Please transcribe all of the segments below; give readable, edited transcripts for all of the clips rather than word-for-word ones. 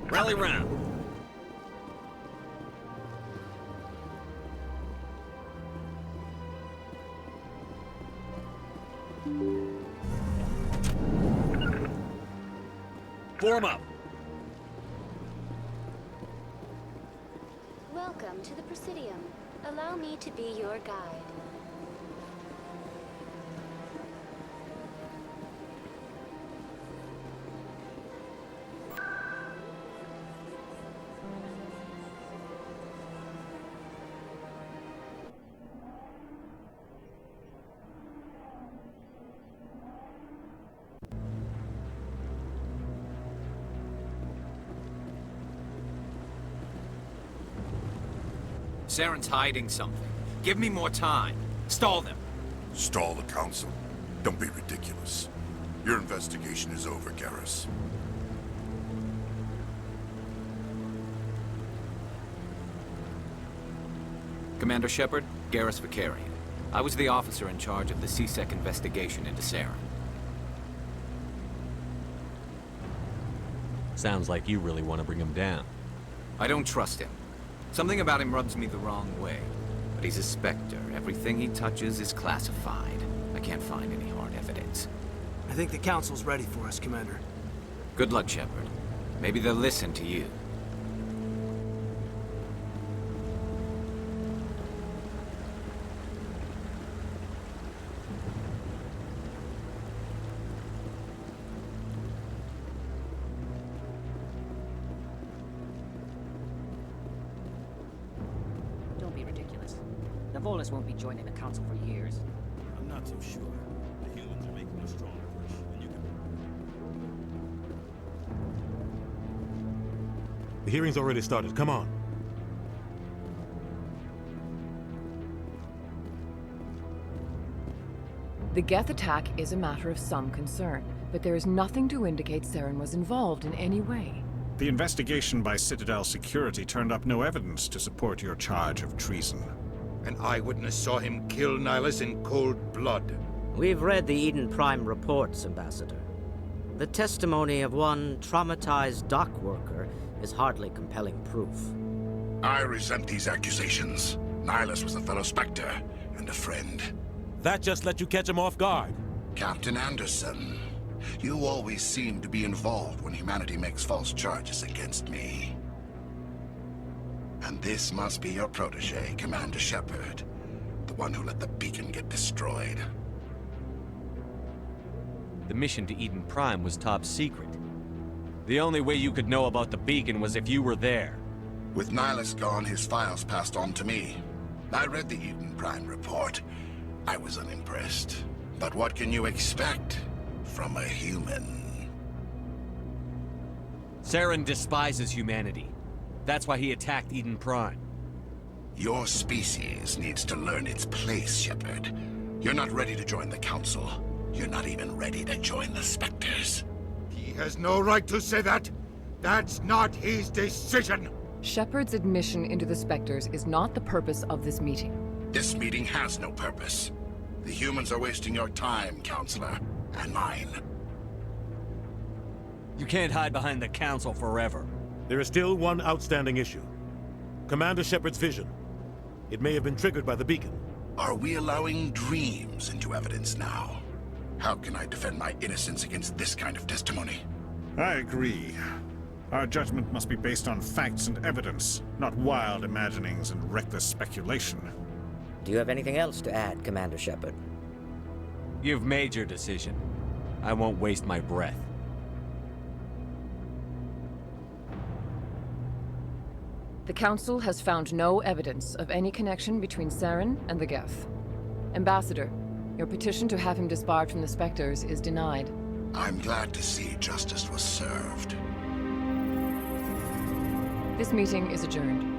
Rally round. Form up. Welcome to the Presidium. Allow me to be your guide. Saren's hiding something. Give me more time. Stall them. Stall the council? Don't be ridiculous. Your investigation is over, Garrus. Commander Shepard, Garrus Vicarian. I was the officer in charge of the C-Sec investigation into Saren. Sounds like you really want to bring him down. I don't trust him. Something about him rubs me the wrong way. But he's a Spectre. Everything he touches is classified. I can't find any hard evidence. I think the Council's ready for us, Commander. Good luck, Shepard. Maybe they'll listen to you. Volus won't be joining the Council for years. I'm not so sure. The humans are making a strong push, and you can... The hearing's already started. Come on. The Geth attack is a matter of some concern, but there is nothing to indicate Saren was involved in any way. The investigation by Citadel Security turned up no evidence to support your charge of treason. An eyewitness saw him kill Nihilus in cold blood. We've read the Eden Prime reports, Ambassador. The testimony of one traumatized dock worker is hardly compelling proof. I resent these accusations. Nihilus was a fellow Spectre and a friend. That just let you catch him off guard. Captain Anderson, you always seem to be involved when humanity makes false charges against me. And this must be your protege, Commander Shepard. The one who let the beacon get destroyed. The mission to Eden Prime was top secret. The only way you could know about the beacon was if you were there. With Nihilus gone, his files passed on to me. I read the Eden Prime report. I was unimpressed. But what can you expect from a human? Saren despises humanity. That's why he attacked Eden Prime. Your species needs to learn its place, Shepard. You're not ready to join the Council. You're not even ready to join the Spectres. He has no right to say that. That's not his decision. Shepard's admission into the Spectres is not the purpose of this meeting. This meeting has no purpose. The humans are wasting your time, Counselor, and mine. You can't hide behind the Council forever. There is still one outstanding issue. Commander Shepard's vision. It may have been triggered by the beacon. Are we allowing dreams into evidence now? How can I defend my innocence against this kind of testimony? I agree. Our judgment must be based on facts and evidence, not wild imaginings and reckless speculation. Do you have anything else to add, Commander Shepard? You've made your decision. I won't waste my breath. The Council has found no evidence of any connection between Saren and the Geth. Ambassador, your petition to have him disbarred from the Spectres is denied. I'm glad to see justice was served. This meeting is adjourned.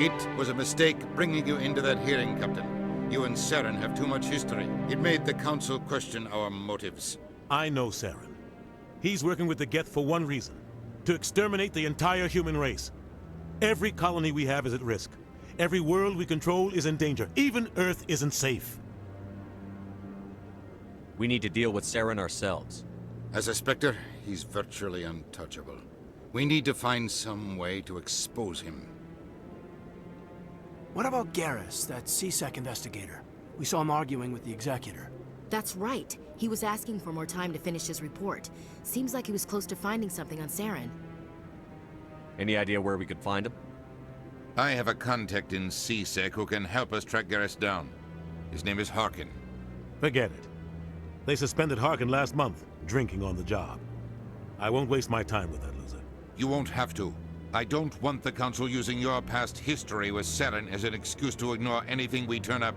It was a mistake bringing you into that hearing, Captain. You and Saren have too much history. It made the Council question our motives. I know Saren. He's working with the Geth for one reason. To exterminate the entire human race. Every colony we have is at risk. Every world we control is in danger. Even Earth isn't safe. We need to deal with Saren ourselves. As a Spectre, he's virtually untouchable. We need to find some way to expose him. What about Garrus, that CSEC investigator? We saw him arguing with the Executor. That's right. He was asking for more time to finish his report. Seems like he was close to finding something on Saren. Any idea where we could find him? I have a contact in CSEC who can help us track Garrus down. His name is Harkin. Forget it. They suspended Harkin last month, drinking on the job. I won't waste my time with that loser. You won't have to. I don't want the Council using your past history with Saren as an excuse to ignore anything we turn up.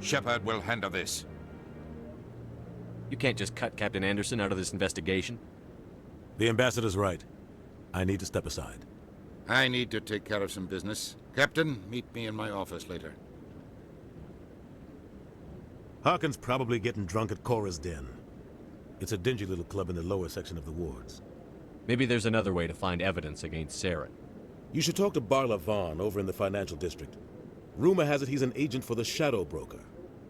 Shepard will handle this. You can't just cut Captain Anderson out of this investigation. The Ambassador's right. I need to step aside. I need to take care of some business. Captain, meet me in my office later. Harkin's probably getting drunk at Cora's Den. It's a dingy little club in the lower section of the wards. Maybe there's another way to find evidence against Saren. You should talk to Barla Vaughn over in the financial district. Rumor has it he's an agent for the Shadow Broker.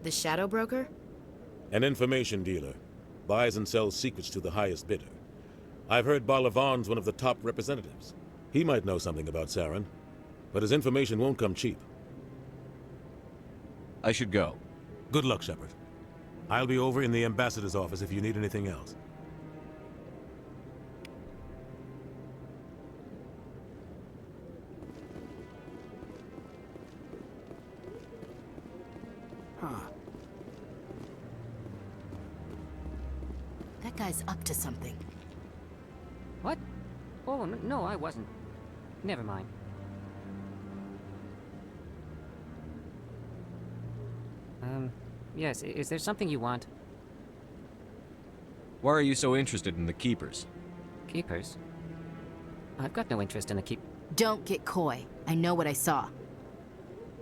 The Shadow Broker? An information dealer. Buys and sells secrets to the highest bidder. I've heard Barla Vaughn's one of the top representatives. He might know something about Saren, but his information won't come cheap. I should go. Good luck, Shepard. I'll be over in the Ambassador's office if you need anything else. Huh. That guy's up to something. What? Oh, no, I wasn't. Never mind. Yes, is there something you want? Why are you so interested in the Keepers? Keepers? I've got no interest in the keep... Don't get coy. I know what I saw.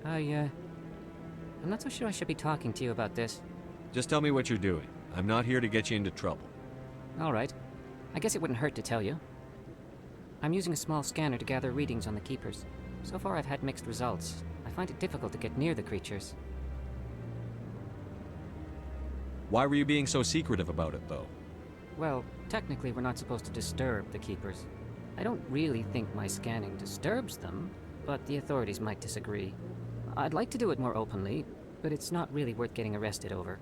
I'm not so sure I should be talking to you about this. Just tell me what you're doing. I'm not here to get you into trouble. All right. I guess it wouldn't hurt to tell you. I'm using a small scanner to gather readings on the Keepers. So far I've had mixed results. I find it difficult to get near the creatures. Why were you being so secretive about it, though? Well, technically we're not supposed to disturb the Keepers. I don't really think my scanning disturbs them, but the authorities might disagree. I'd like to do it more openly, but it's not really worth getting arrested over.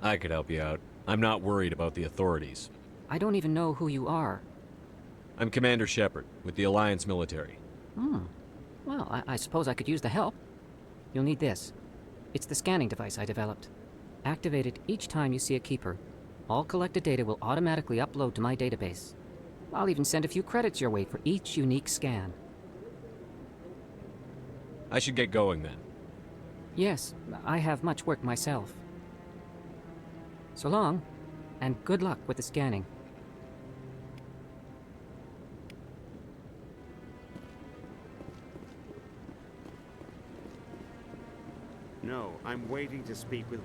I could help you out. I'm not worried about the authorities. I don't even know who you are. I'm Commander Shepard, with the Alliance military. Well, I suppose I could use the help. You'll need this. It's the scanning device I developed. Activate it each time you see a Keeper. All collected data will automatically upload to my database. I'll even send a few credits your way for each unique scan. I should get going then. Yes, I have much work myself. So long, and good luck with the scanning. No, I'm waiting to speak with...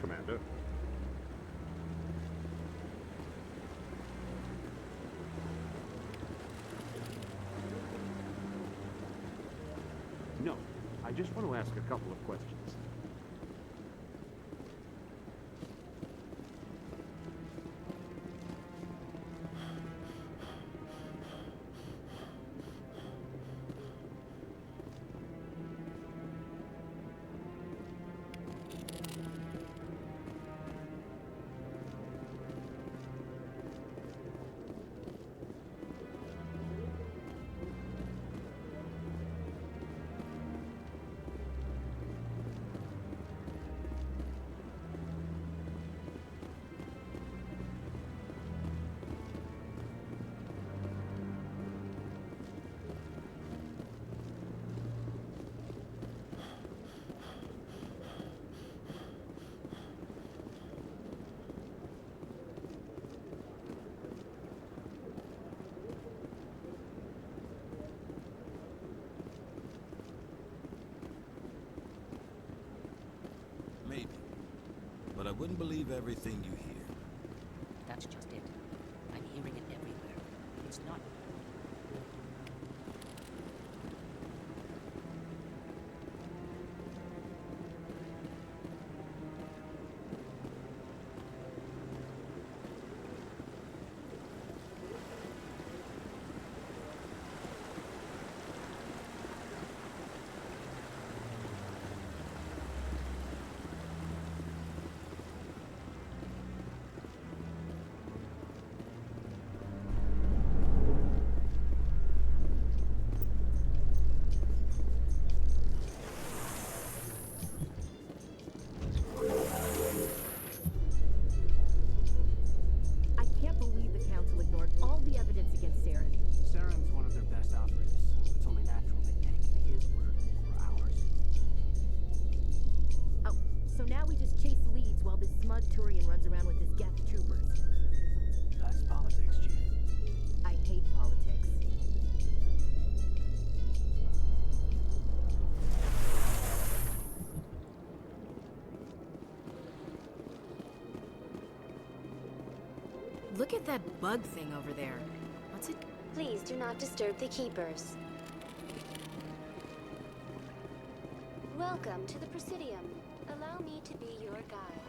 Commander. No, I just want to ask a couple of questions. Maybe. But I wouldn't believe everything you hear. That's just it. I'm hearing it everywhere. It's not... Look at that bug thing over there. What's it? Please do not disturb the keepers. Welcome to the Presidium. Allow me to be your guide.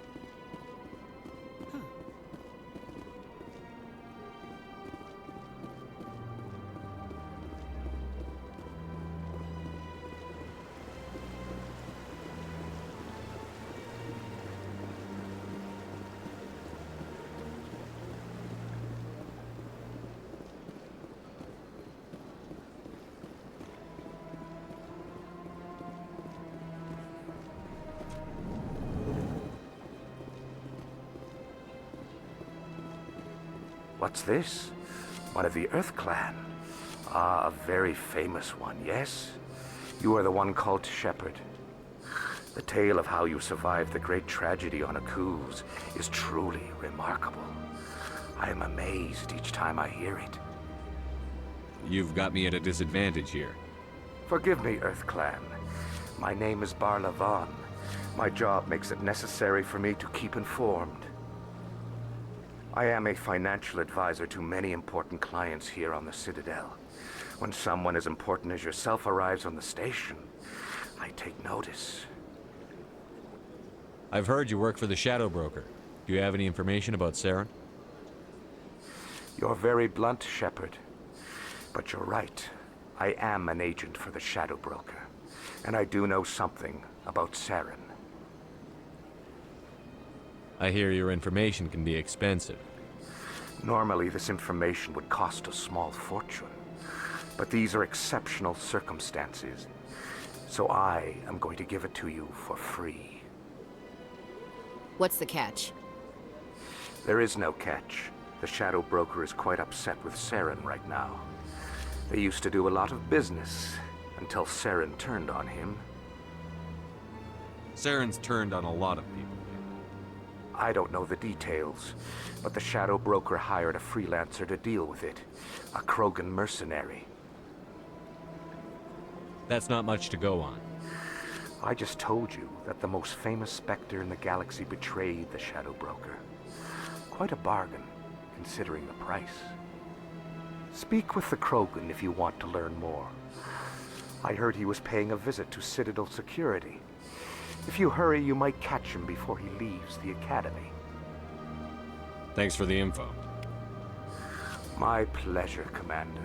What's this? One of the Earth Clan. Ah, a very famous one, yes? You are the one called Shepard. The tale of how you survived the great tragedy on Akuz is truly remarkable. I am amazed each time I hear it. You've got me at a disadvantage here. Forgive me, Earth Clan. My name is Barla Vaughn. My job makes it necessary for me to keep informed. I am a financial advisor to many important clients here on the Citadel. When someone as important as yourself arrives on the station, I take notice. I've heard you work for the Shadow Broker. Do you have any information about Saren? You're very blunt, Shepard. But you're right. I am an agent for the Shadow Broker. And I do know something about Saren. I hear your information can be expensive. Normally, this information would cost a small fortune. But these are exceptional circumstances. So I am going to give it to you for free. What's the catch? There is no catch. The Shadow Broker is quite upset with Saren right now. They used to do a lot of business until Saren turned on him. Saren's turned on a lot of people. I don't know the details, but the Shadow Broker hired a freelancer to deal with it. A Krogan mercenary. That's not much to go on. I just told you that the most famous Spectre in the galaxy betrayed the Shadow Broker. Quite a bargain, considering the price. Speak with the Krogan if you want to learn more. I heard he was paying a visit to Citadel security. If you hurry, you might catch him before he leaves the Academy. Thanks for the info. My pleasure, Commander.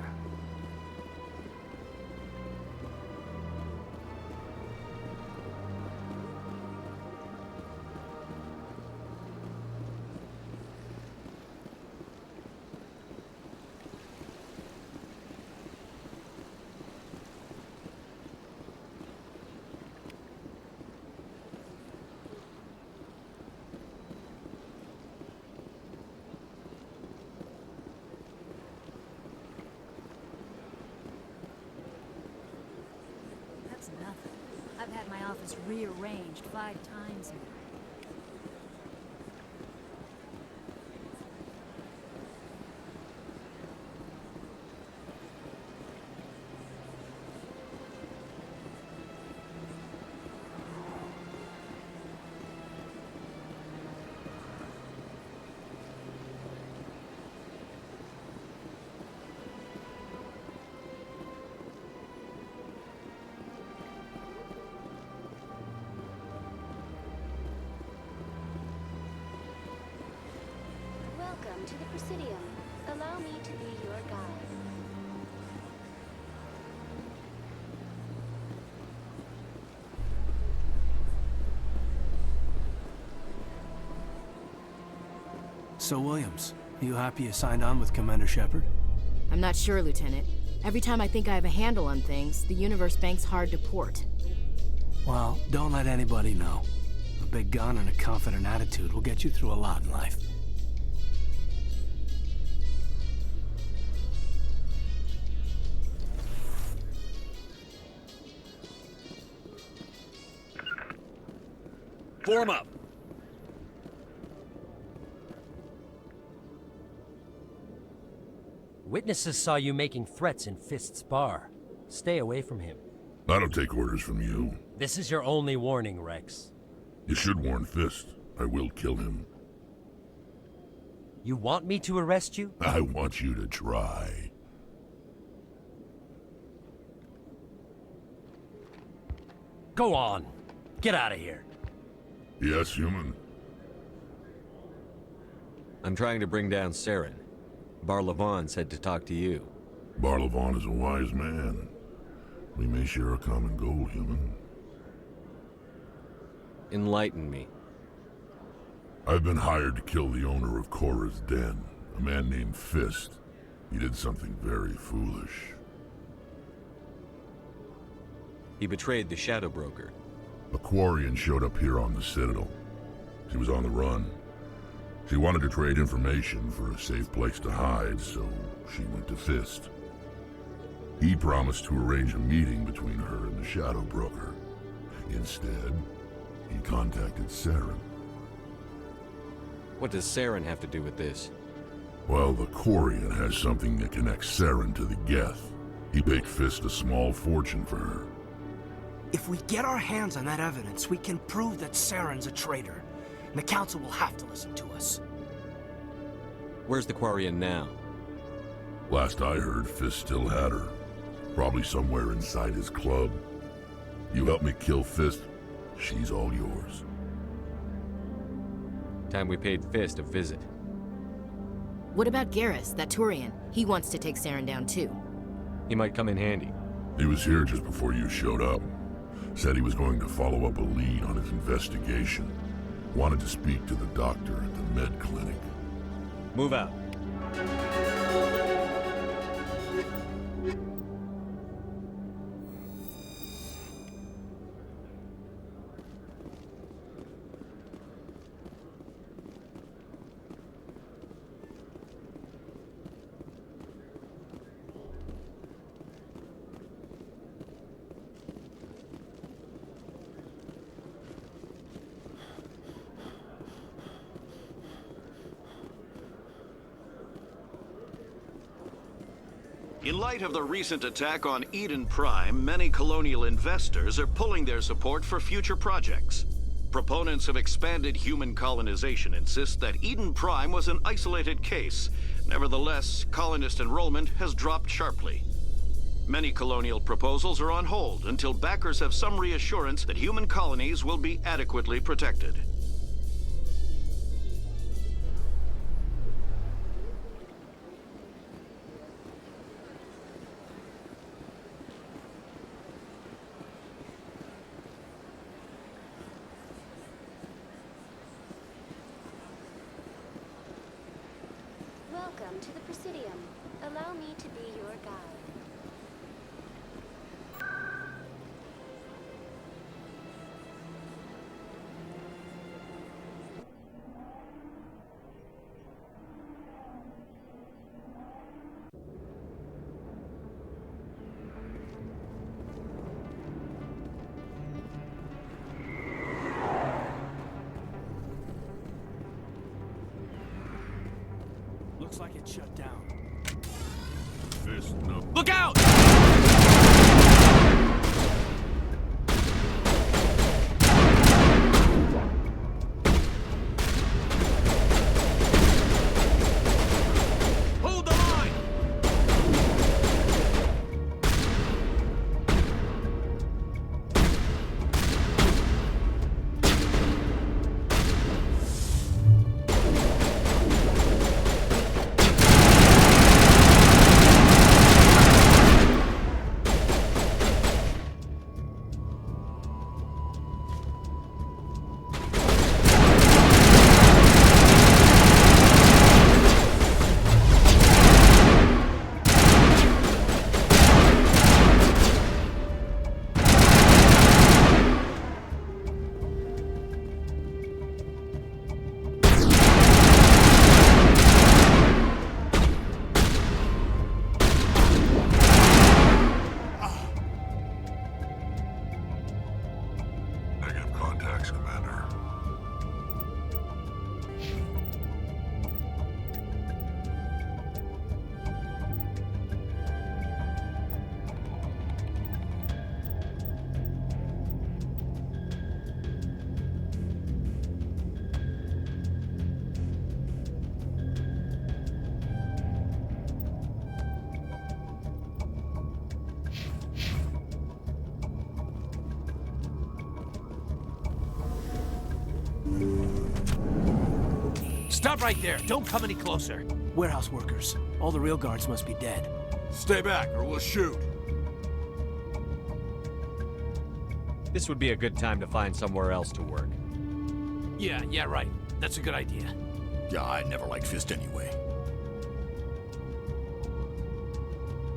Nothing. I've had my office rearranged 5 times now. Welcome to the Presidium. Allow me to be your guide. So, Williams, you happy you signed on with Commander Shepard? I'm not sure, Lieutenant. Every time I think I have a handle on things, the universe banks hard to port. Well, don't let anybody know. A big gun and a confident attitude will get you through a lot in life. Form up! Witnesses saw you making threats in Fist's bar. Stay away from him. I don't take orders from you. This is your only warning, Rex. You should warn Fist. I will kill him. You want me to arrest you? I want you to try. Go on. Get out of here. Yes, human. I'm trying to bring down Saren. Barlavon said to talk to you. Barlavon is a wise man. We may share a common goal, human. Enlighten me. I've been hired to kill the owner of Korra's Den, a man named Fist. He did something very foolish. He betrayed the Shadow Broker. A Quarian showed up here on the Citadel. She was on the run. She wanted to trade information for a safe place to hide, so she went to Fist. He promised to arrange a meeting between her and the Shadow Broker. Instead, he contacted Saren. What does Saren have to do with this? Well, the Quarian has something that connects Saren to the Geth. He paid Fist a small fortune for her. If we get our hands on that evidence, we can prove that Saren's a traitor. And the Council will have to listen to us. Where's the Quarian now? Last I heard, Fist still had her. Probably somewhere inside his club. You help me kill Fist, she's all yours. Time we paid Fist a visit. What about Garrus, that Turian? He wants to take Saren down too. He might come in handy. He was here just before you showed up. Said he was going to follow up a lead on his investigation. Wanted to speak to the doctor at the med clinic. Move out. In light of the recent attack on Eden Prime, many colonial investors are pulling their support for future projects. Proponents of expanded human colonization insist that Eden Prime was an isolated case. Nevertheless, colonist enrollment has dropped sharply. Many colonial proposals are on hold until backers have some reassurance that human colonies will be adequately protected. Welcome to the Presidium. Allow me to be your guide. Looks like it's shut down. Fist, no. Look out! Hold the line! Stop right there. Don't come any closer. Warehouse workers. All the real guards must be dead. Stay back, or we'll shoot. This would be a good time to find somewhere else to work. Yeah, right. That's a good idea. Yeah, I never liked Fist anyway.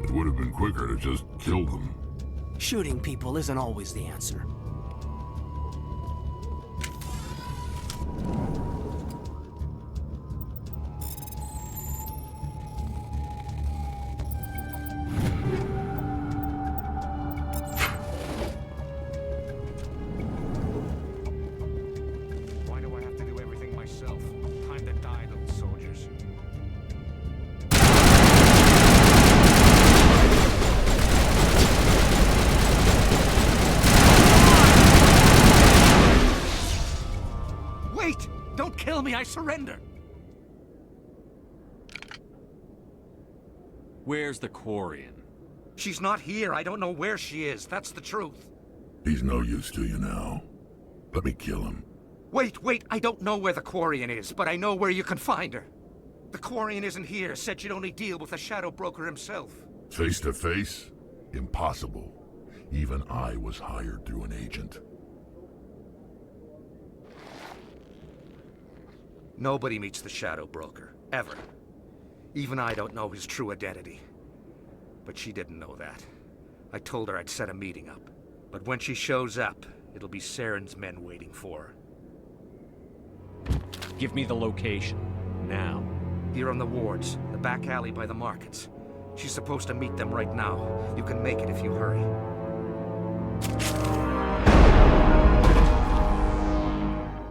It would have been quicker to just kill them. Shooting people isn't always the answer. Why do I have to do everything myself? Time to die, little soldiers. Wait! Don't kill me, I surrender! Where's the Quarian? She's not here. I don't know where she is. That's the truth. He's no use to you now. Let me kill him. Wait. I don't know where the Quarian is, but I know where you can find her. The Quarian isn't here. Said she'd only deal with the Shadow Broker himself. Face to face? Impossible. Even I was hired through an agent. Nobody meets the Shadow Broker. Ever. Even I don't know his true identity. But she didn't know that. I told her I'd set a meeting up. But when she shows up, it'll be Saren's men waiting for her. Give me the location. Now. Here on the wards, the back alley by the markets. She's supposed to meet them right now. You can make it if you hurry.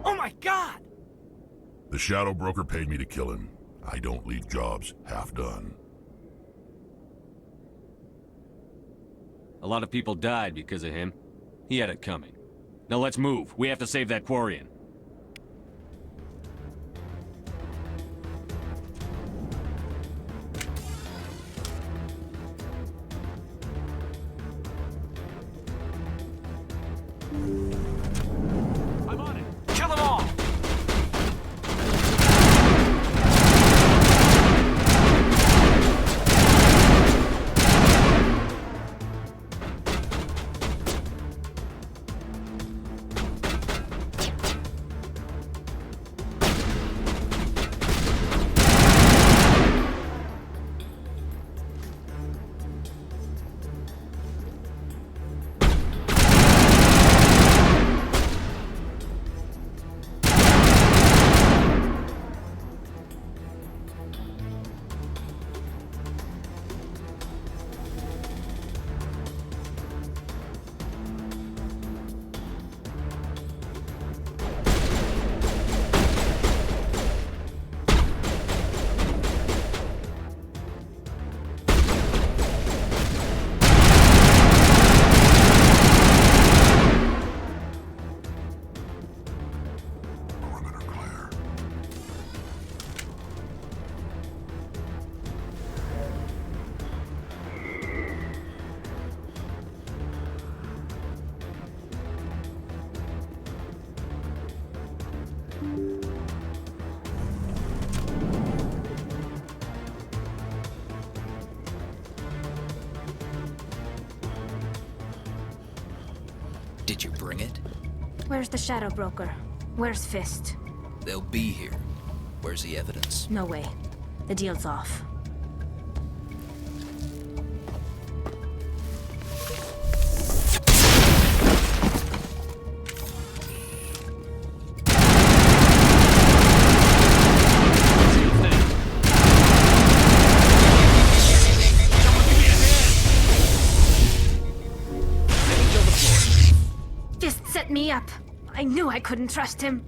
Oh my God! The Shadow Broker paid me to kill him. I don't leave jobs half done. A lot of people died because of him. He had it coming. Now let's move. We have to save that Quarian. I'm on it! Kill them all! Did you bring it? Where's the Shadow Broker? Where's Fist? They'll be here. Where's the evidence? No way. The deal's off. Fist set me up. I knew I couldn't trust him.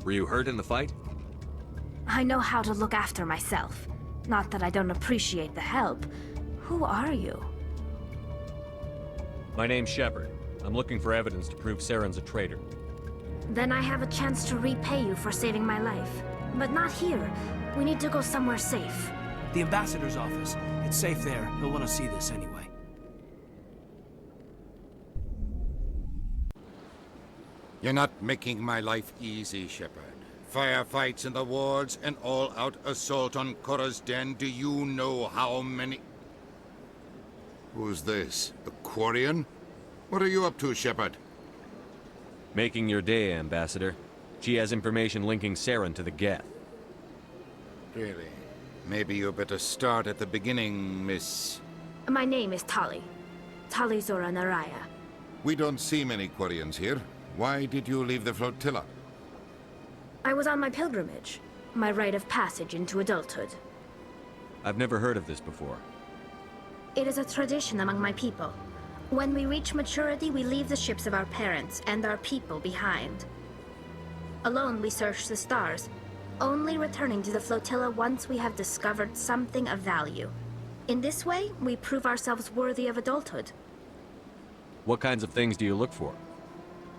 Were you hurt in the fight? I know how to look after myself. Not that I don't appreciate the help. Who are you? My name's Shepard. I'm looking for evidence to prove Saren's a traitor. Then I have a chance to repay you for saving my life. But not here. We need to go somewhere safe. The ambassador's office. It's safe there. He'll want to see this anyway. You're not making my life easy, Shepard. Firefights in the wards, an all-out assault on Korra's den. Do you know how many... Who's this? A Quarian? What are you up to, Shepard? Making your day, Ambassador. She has information linking Saren to the Geth. Really? Maybe you better start at the beginning, Miss... My name is Tali. Tali Zora Naraya. We don't see many Quarians here. Why did you leave the flotilla? I was on my pilgrimage. My rite of passage into adulthood. I've never heard of this before. It is a tradition among my people. When we reach maturity, we leave the ships of our parents and our people behind. Alone, we search the stars, only returning to the flotilla once we have discovered something of value. In this way, we prove ourselves worthy of adulthood. What kinds of things do you look for?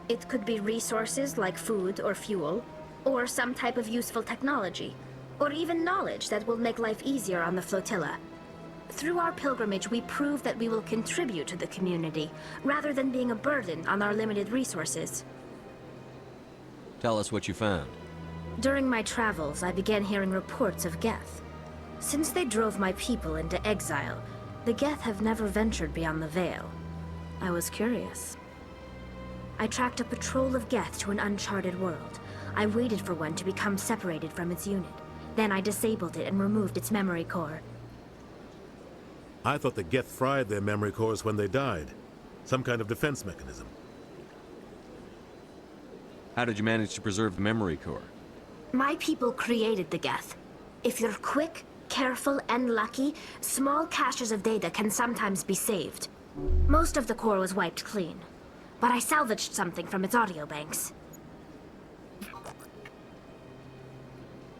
It could be resources like food or fuel, or some type of useful technology, or even knowledge that will make life easier on the flotilla. Through our pilgrimage, we prove that we will contribute to the community, rather than being a burden on our limited resources. Tell us what you found. During my travels, I began hearing reports of Geth. Since they drove my people into exile, the Geth have never ventured beyond the Veil. I was curious. I tracked a patrol of Geth to an uncharted world. I waited for one to become separated from its unit. Then I disabled it and removed its memory core. I thought the Geth fried their memory cores when they died. Some kind of defense mechanism. How did you manage to preserve the memory core? My people created the Geth. If you're quick, careful, and lucky, small caches of data can sometimes be saved. Most of the core was wiped clean, but I salvaged something from its audio banks.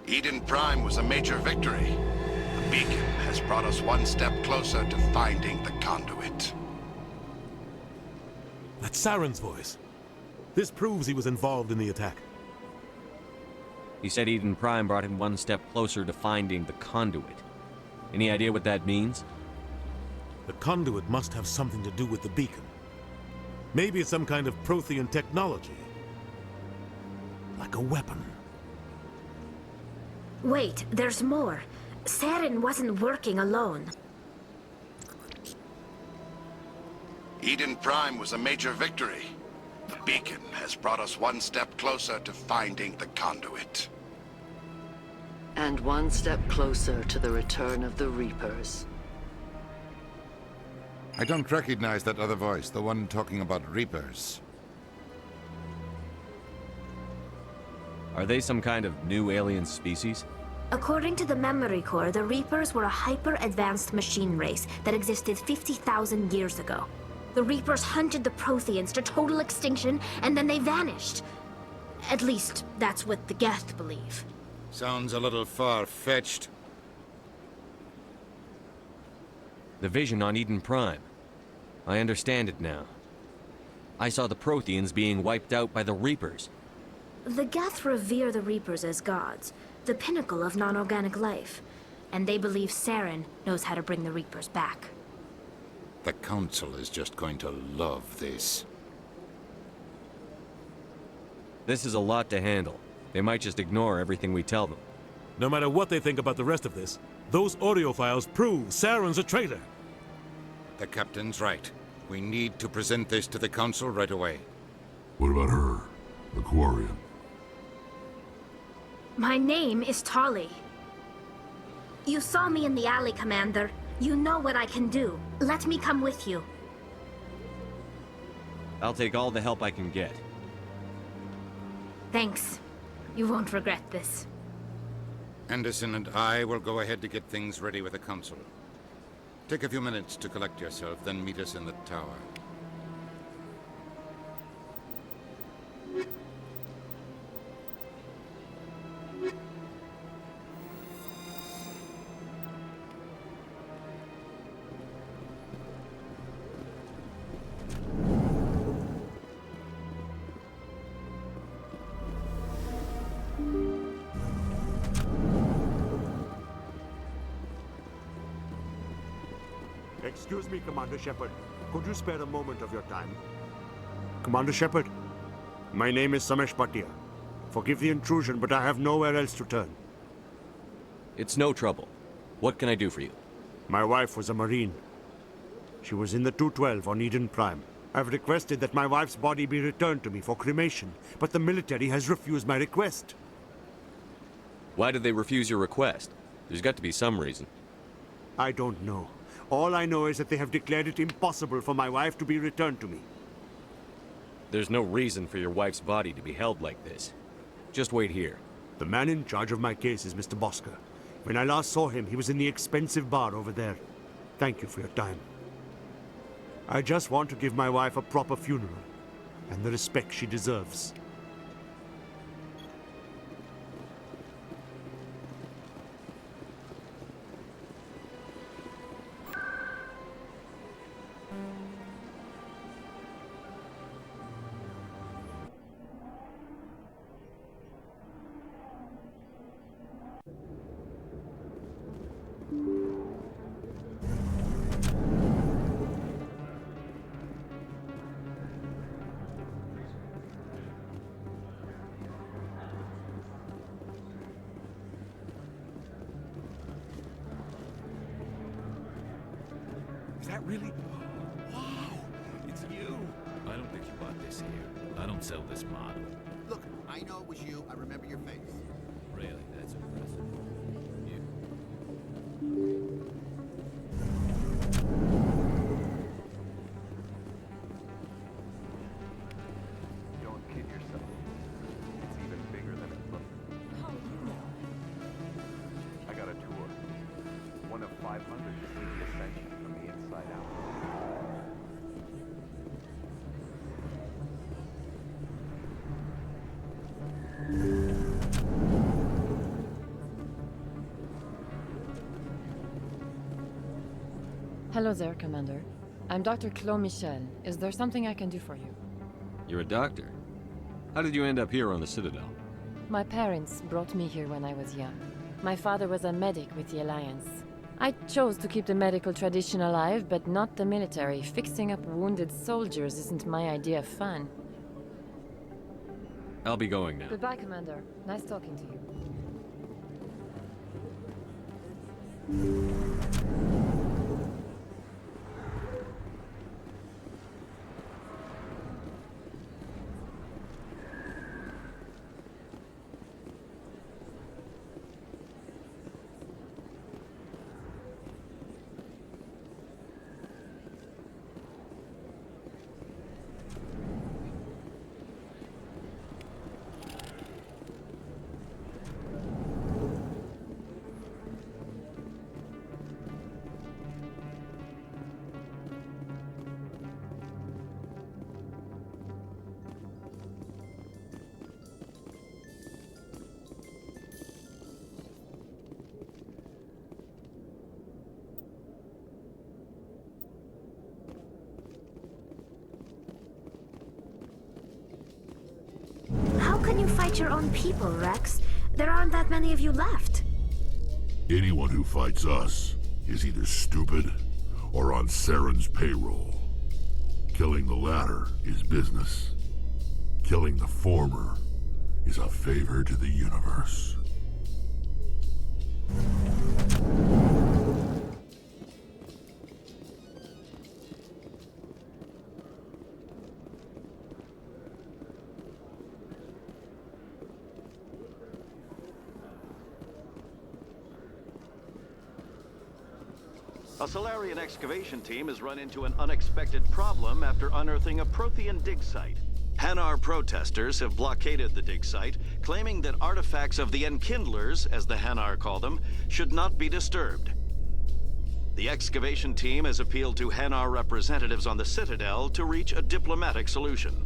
Eden Prime was a major victory. The beacon has brought us one step closer to finding the conduit. That's Saren's voice. This proves he was involved in the attack. He said Eden Prime brought him one step closer to finding the conduit. Any idea what that means? The conduit must have something to do with the beacon. Maybe it's some kind of Prothean technology. Like a weapon. Wait, there's more. Saren wasn't working alone. Eden Prime was a major victory. The beacon has brought us one step closer to finding the conduit. And one step closer to the return of the Reapers. I don't recognize that other voice, the one talking about Reapers. Are they some kind of new alien species? According to the memory core, the Reapers were a hyper-advanced machine race that existed 50,000 years ago. The Reapers hunted the Protheans to total extinction, and then they vanished. At least, that's what the Geth believe. Sounds a little far-fetched. The vision on Eden Prime. I understand it now. I saw the Protheans being wiped out by the Reapers. The Geth revere the Reapers as gods, the pinnacle of non-organic life. And they believe Saren knows how to bring the Reapers back. The Council is just going to love this. This is a lot to handle. They might just ignore everything we tell them. No matter what they think about the rest of this, those audio files prove Saren's a traitor. The Captain's right. We need to present this to the Council right away. What about her? The Quarian? My name is Tali. You saw me in the alley, Commander. You know what I can do. Let me come with you. I'll take all the help I can get. Thanks. You won't regret this. Anderson and I will go ahead to get things ready with the Council. Take a few minutes to collect yourself, then meet us in the tower. Excuse me, Commander Shepard. Could you spare a moment of your time? Commander Shepard? My name is Samesh Bhatia. Forgive the intrusion, but I have nowhere else to turn. It's no trouble. What can I do for you? My wife was a Marine. She was in the 212 on Eden Prime. I've requested that my wife's body be returned to me for cremation, but the military has refused my request. Why did they refuse your request? There's got to be some reason. I don't know. All I know is that they have declared it impossible for my wife to be returned to me. There's no reason for your wife's body to be held like this. Just wait here. The man in charge of my case is Mr. Bosker. When I last saw him, he was in the expensive bar over there. Thank you for your time. I just want to give my wife a proper funeral, and the respect she deserves. Is that really? Wow! It's you! I don't think you bought this here. I don't sell this model. Look, I know it was you. I remember your face. Really, that's impressive. Don't kid yourself. It's even bigger than it looks. How do you know? I got a tour. One of 500 to see the ascension from the inside out. Hello there, Commander. I'm Dr. Claude Michel. Is there something I can do for you? You're a doctor. How did you end up here on the Citadel? My parents brought me here when I was young. My father was a medic with the Alliance. I chose to keep the medical tradition alive, but not the military. Fixing up wounded soldiers isn't my idea of fun. I'll be going now. Goodbye, Commander. Nice talking to you. How can you fight your own people, Rex? There aren't that many of you left. Anyone who fights us is either stupid or on Saren's payroll. Killing the latter is business. Killing the former is a favor to the universe. A Solarian excavation team has run into an unexpected problem after unearthing a Prothean dig site. Hanar protesters have blockaded the dig site, claiming that artifacts of the Enkindlers, as the Hanar call them, should not be disturbed. The excavation team has appealed to Hanar representatives on the Citadel to reach a diplomatic solution.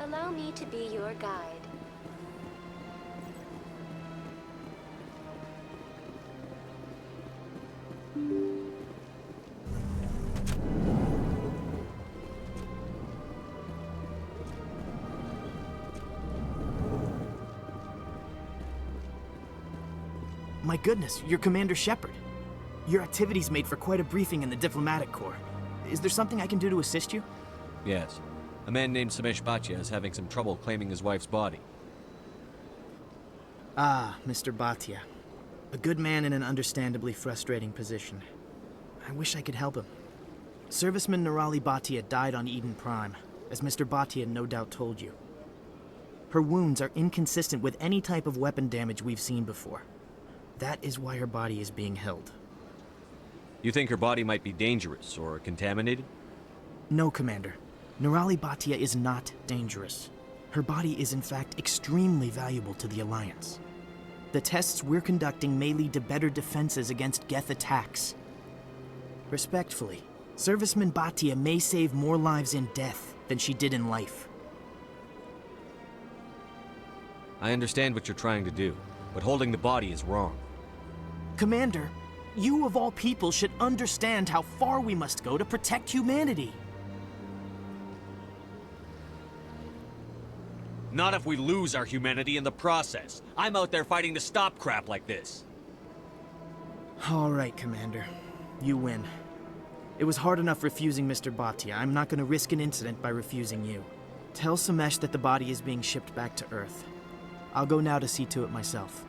Allow me to be your guide. My goodness, you're Commander Shepard. Your activities made for quite a briefing in the diplomatic corps. Is there something I can do to assist you? Yes. A man named Samesh Bhatia is having some trouble claiming his wife's body. Ah, Mr. Bhatia. A good man in an understandably frustrating position. I wish I could help him. Serviceman Nirali Bhatia died on Eden Prime, as Mr. Bhatia no doubt told you. Her wounds are inconsistent with any type of weapon damage we've seen before. That is why her body is being held. You think her body might be dangerous or contaminated? No, Commander. Nirali Bhatia is not dangerous. Her body is in fact extremely valuable to the Alliance. The tests we're conducting may lead to better defenses against Geth attacks. Respectfully, Serviceman Bhatia may save more lives in death than she did in life. I understand what you're trying to do, but holding the body is wrong. Commander, you of all people should understand how far we must go to protect humanity. Not if we lose our humanity in the process. I'm out there fighting to stop crap like this. All right, Commander. You win. It was hard enough refusing Mr. Bhatia. I'm not going to risk an incident by refusing you. Tell Samesh that the body is being shipped back to Earth. I'll go now to see to it myself.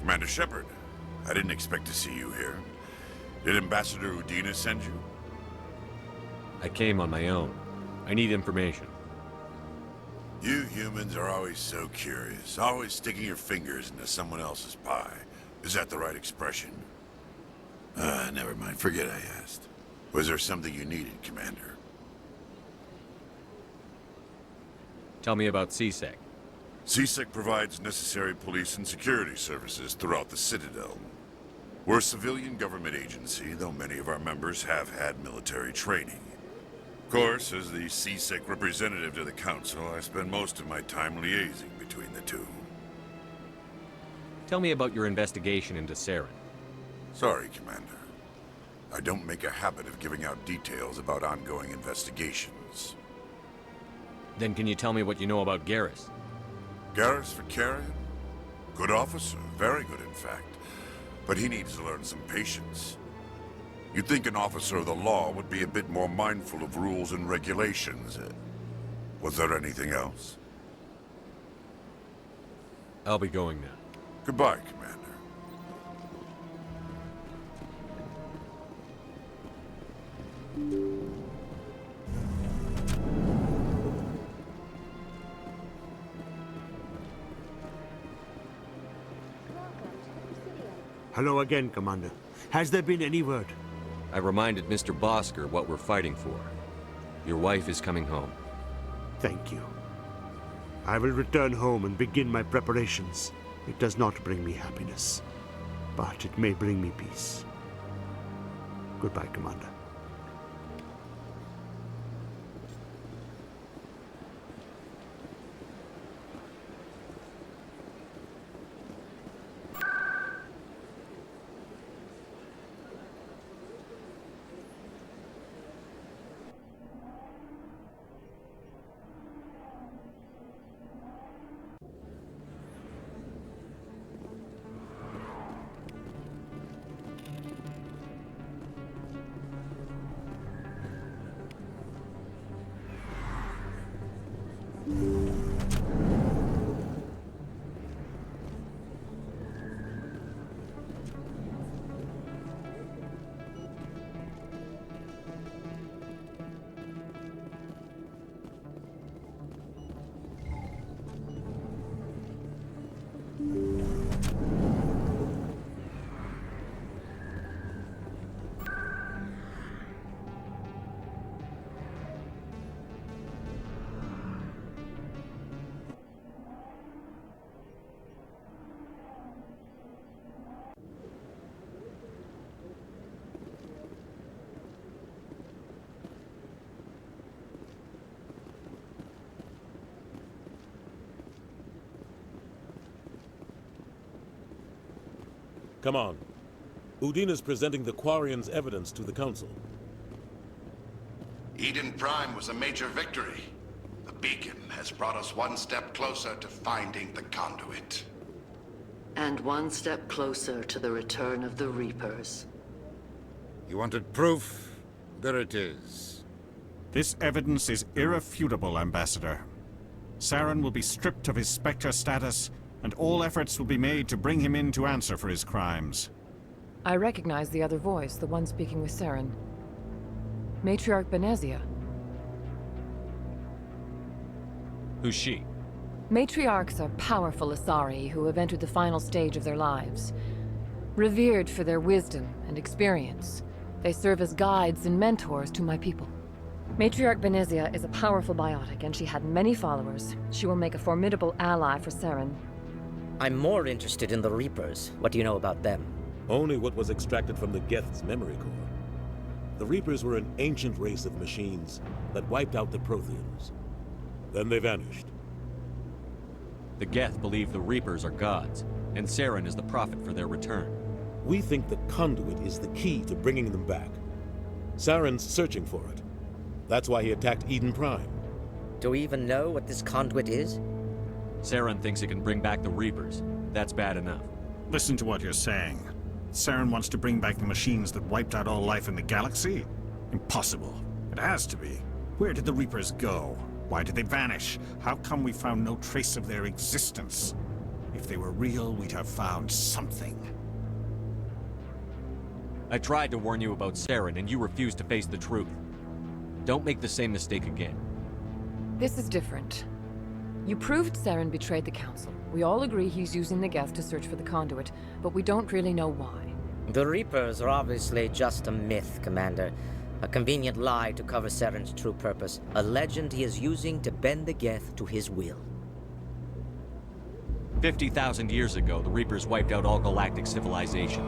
Commander Shepard, I didn't expect to see you here. Did Ambassador Udina send you? I came on my own. I need information. You humans are always so curious, always sticking your fingers into someone else's pie. Is that the right expression? Never mind. Forget I asked. Was there something you needed, Commander? Tell me about CSEC. CSEC provides necessary police and security services throughout the Citadel. We're a civilian government agency, though many of our members have had military training. Of course, as the CSEC representative to the Council, I spend most of my time liaising between the two. Tell me about your investigation into Saren. Sorry, Commander. I don't make a habit of giving out details about ongoing investigations. Then can you tell me what you know about Garrus? Garrus Vakarian? Good officer, very good in fact. But he needs to learn some patience. You'd think an officer of the law would be a bit more mindful of rules and regulations. Was there anything else? I'll be going now. Goodbye, Commander. Hello again, Commander. Has there been any word? I reminded Mr. Bosker what we're fighting for. Your wife is coming home. Thank you. I will return home and begin my preparations. It does not bring me happiness, but it may bring me peace. Goodbye, Commander. Come on. Udina's presenting the Quarians' evidence to the Council. Eden Prime was a major victory. The beacon has brought us one step closer to finding the conduit. And one step closer to the return of the Reapers. You wanted proof? There it is. This evidence is irrefutable, Ambassador. Saren will be stripped of his Spectre status, and all efforts will be made to bring him in to answer for his crimes. I recognize the other voice, the one speaking with Saren. Matriarch Benezia. Who's she? Matriarchs are powerful Asari who have entered the final stage of their lives. Revered for their wisdom and experience, they serve as guides and mentors to my people. Matriarch Benezia is a powerful biotic, and she had many followers. She will make a formidable ally for Saren. I'm more interested in the Reapers. What do you know about them? Only what was extracted from the Geth's memory core. The Reapers were an ancient race of machines that wiped out the Protheans. Then they vanished. The Geth believe the Reapers are gods, and Saren is the prophet for their return. We think the conduit is the key to bringing them back. Saren's searching for it. That's why he attacked Eden Prime. Do we even know what this conduit is? Saren thinks it can bring back the Reapers. That's bad enough. Listen to what you're saying. Saren wants to bring back the machines that wiped out all life in the galaxy? Impossible. It has to be. Where did the Reapers go? Why did they vanish? How come we found no trace of their existence? If they were real, we'd have found something. I tried to warn you about Saren, and you refused to face the truth. Don't make the same mistake again. This is different. You proved Saren betrayed the Council. We all agree he's using the Geth to search for the conduit, but we don't really know why. The Reapers are obviously just a myth, Commander. A convenient lie to cover Saren's true purpose. A legend he is using to bend the Geth to his will. 50,000 years ago, the Reapers wiped out all galactic civilization.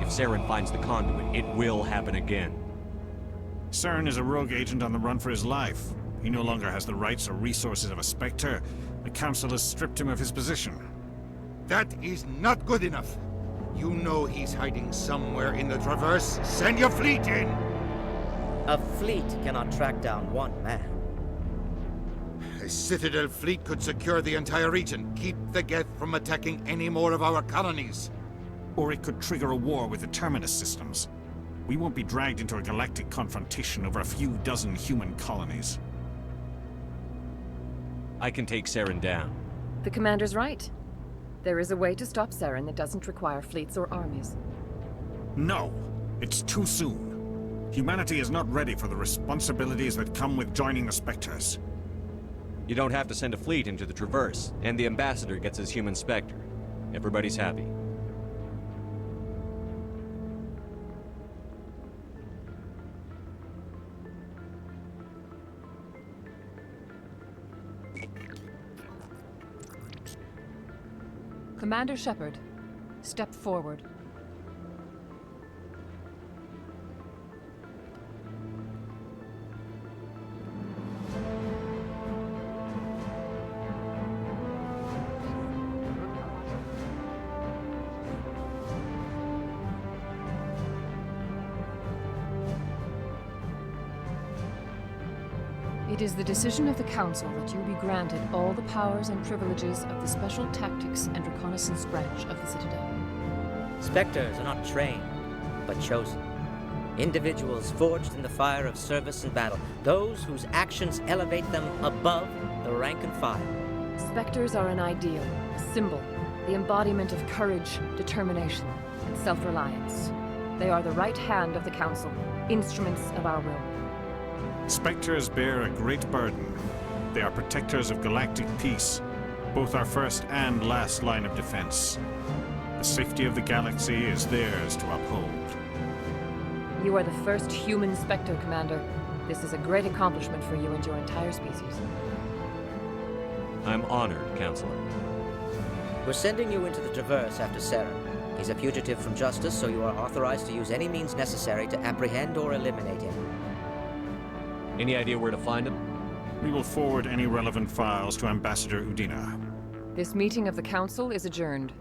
If Saren finds the conduit, it will happen again. Saren is a rogue agent on the run for his life. He no longer has the rights or resources of a Spectre. The Council has stripped him of his position. That is not good enough. You know he's hiding somewhere in the Traverse. Send your fleet in! A fleet cannot track down one man. A Citadel fleet could secure the entire region, keep the Geth from attacking any more of our colonies. Or it could trigger a war with the Terminus systems. We won't be dragged into a galactic confrontation over a few dozen human colonies. I can take Saren down. The Commander's right. There is a way to stop Saren that doesn't require fleets or armies. No! It's too soon. Humanity is not ready for the responsibilities that come with joining the Spectres. You don't have to send a fleet into the Traverse, and the Ambassador gets his human Spectre. Everybody's happy. Commander Shepard, step forward. It is the decision of the Council that you be granted all the powers and privileges of the Special Tactics and Reconnaissance branch of the Citadel. Spectres are not trained, but chosen. Individuals forged in the fire of service and battle. Those whose actions elevate them above the rank and file. Spectres are an ideal, a symbol, the embodiment of courage, determination, and self-reliance. They are the right hand of the Council, instruments of our will. Spectres bear a great burden. They are protectors of galactic peace, both our first and last line of defense. The safety of the galaxy is theirs to uphold. You are the first human Spectre, Commander. This is a great accomplishment for you and your entire species. I'm honored, Counselor. We're sending you into the Traverse after Saren. He's a fugitive from justice, so you are authorized to use any means necessary to apprehend or eliminate him. Any idea where to find him? We will forward any relevant files to Ambassador Udina. This meeting of the Council is adjourned.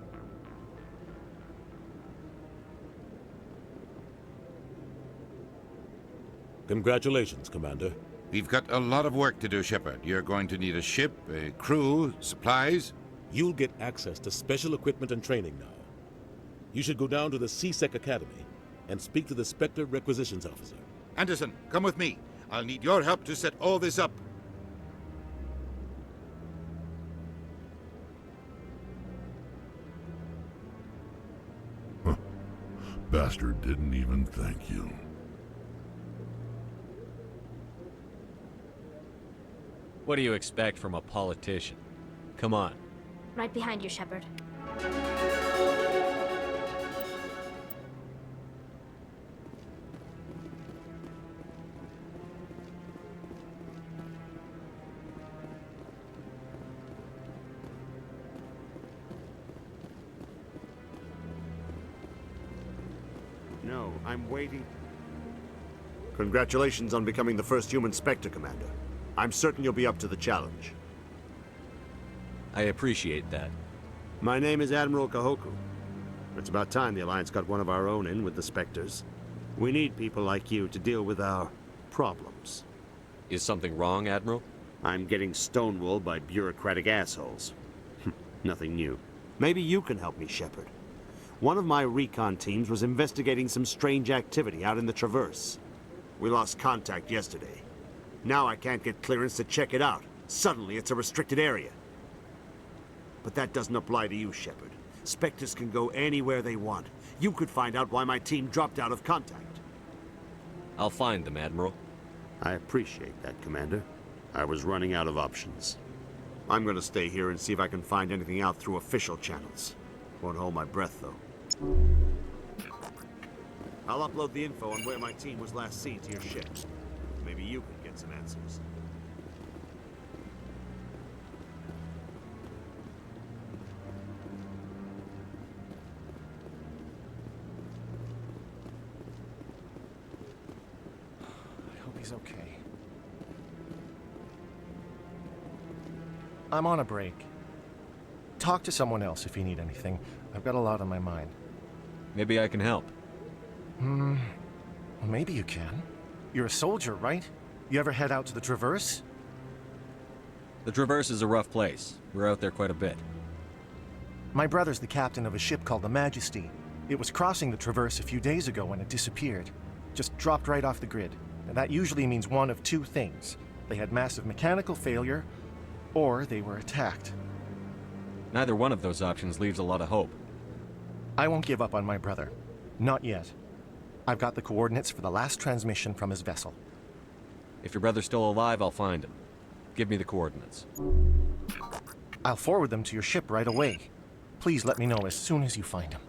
Congratulations, Commander. We've got a lot of work to do, Shepard. You're going to need a ship, a crew, supplies. You'll get access to special equipment and training now. You should go down to the C-Sec Academy and speak to the Spectre Requisitions Officer. Anderson, come with me. I'll need your help to set all this up. Bastard didn't even thank you. What do you expect from a politician? Come on. Right behind you, Shepard. No, I'm waiting. Congratulations on becoming the first human Spectre, Commander. I'm certain you'll be up to the challenge. I appreciate that. My name is Admiral Kahoku. It's about time the Alliance got one of our own in with the Spectres. We need people like you to deal with our problems. Is something wrong, Admiral? I'm getting stonewalled by bureaucratic assholes. Nothing new. Maybe you can help me, Shepard. One of my recon teams was investigating some strange activity out in the Traverse. We lost contact yesterday. Now I can't get clearance to check it out. Suddenly it's a restricted area. But that doesn't apply to you, Shepard. Spectres can go anywhere they want. You could find out why my team dropped out of contact. I'll find them, Admiral. I appreciate that, Commander. I was running out of options. I'm gonna stay here and see if I can find anything out through official channels. Won't hold my breath, though. I'll upload the info on where my team was last seen to your ship. Maybe you can get some answers. I hope he's okay. I'm on a break. Talk to someone else if you need anything. I've got a lot on my mind. Maybe I can help. Well, maybe you can. You're a soldier, right? You ever head out to the Traverse? The Traverse is a rough place. We're out there quite a bit. My brother's the captain of a ship called the Majesty. It was crossing the Traverse a few days ago when it disappeared. Just dropped right off the grid. And that usually means one of two things. They had massive mechanical failure, or they were attacked. Neither one of those options leaves a lot of hope. I won't give up on my brother. Not yet. I've got the coordinates for the last transmission from his vessel. If your brother's still alive, I'll find him. Give me the coordinates. I'll forward them to your ship right away. Please let me know as soon as you find him.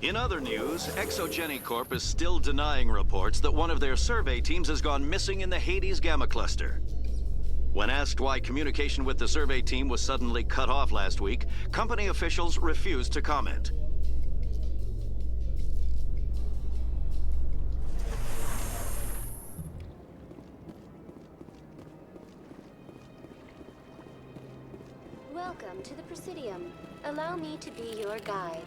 In other news, Exogeny Corp is still denying reports that one of their survey teams has gone missing in the Hades Gamma Cluster. When asked why communication with the survey team was suddenly cut off last week, company officials refused to comment. Welcome to the Presidium. Allow me to be your guide.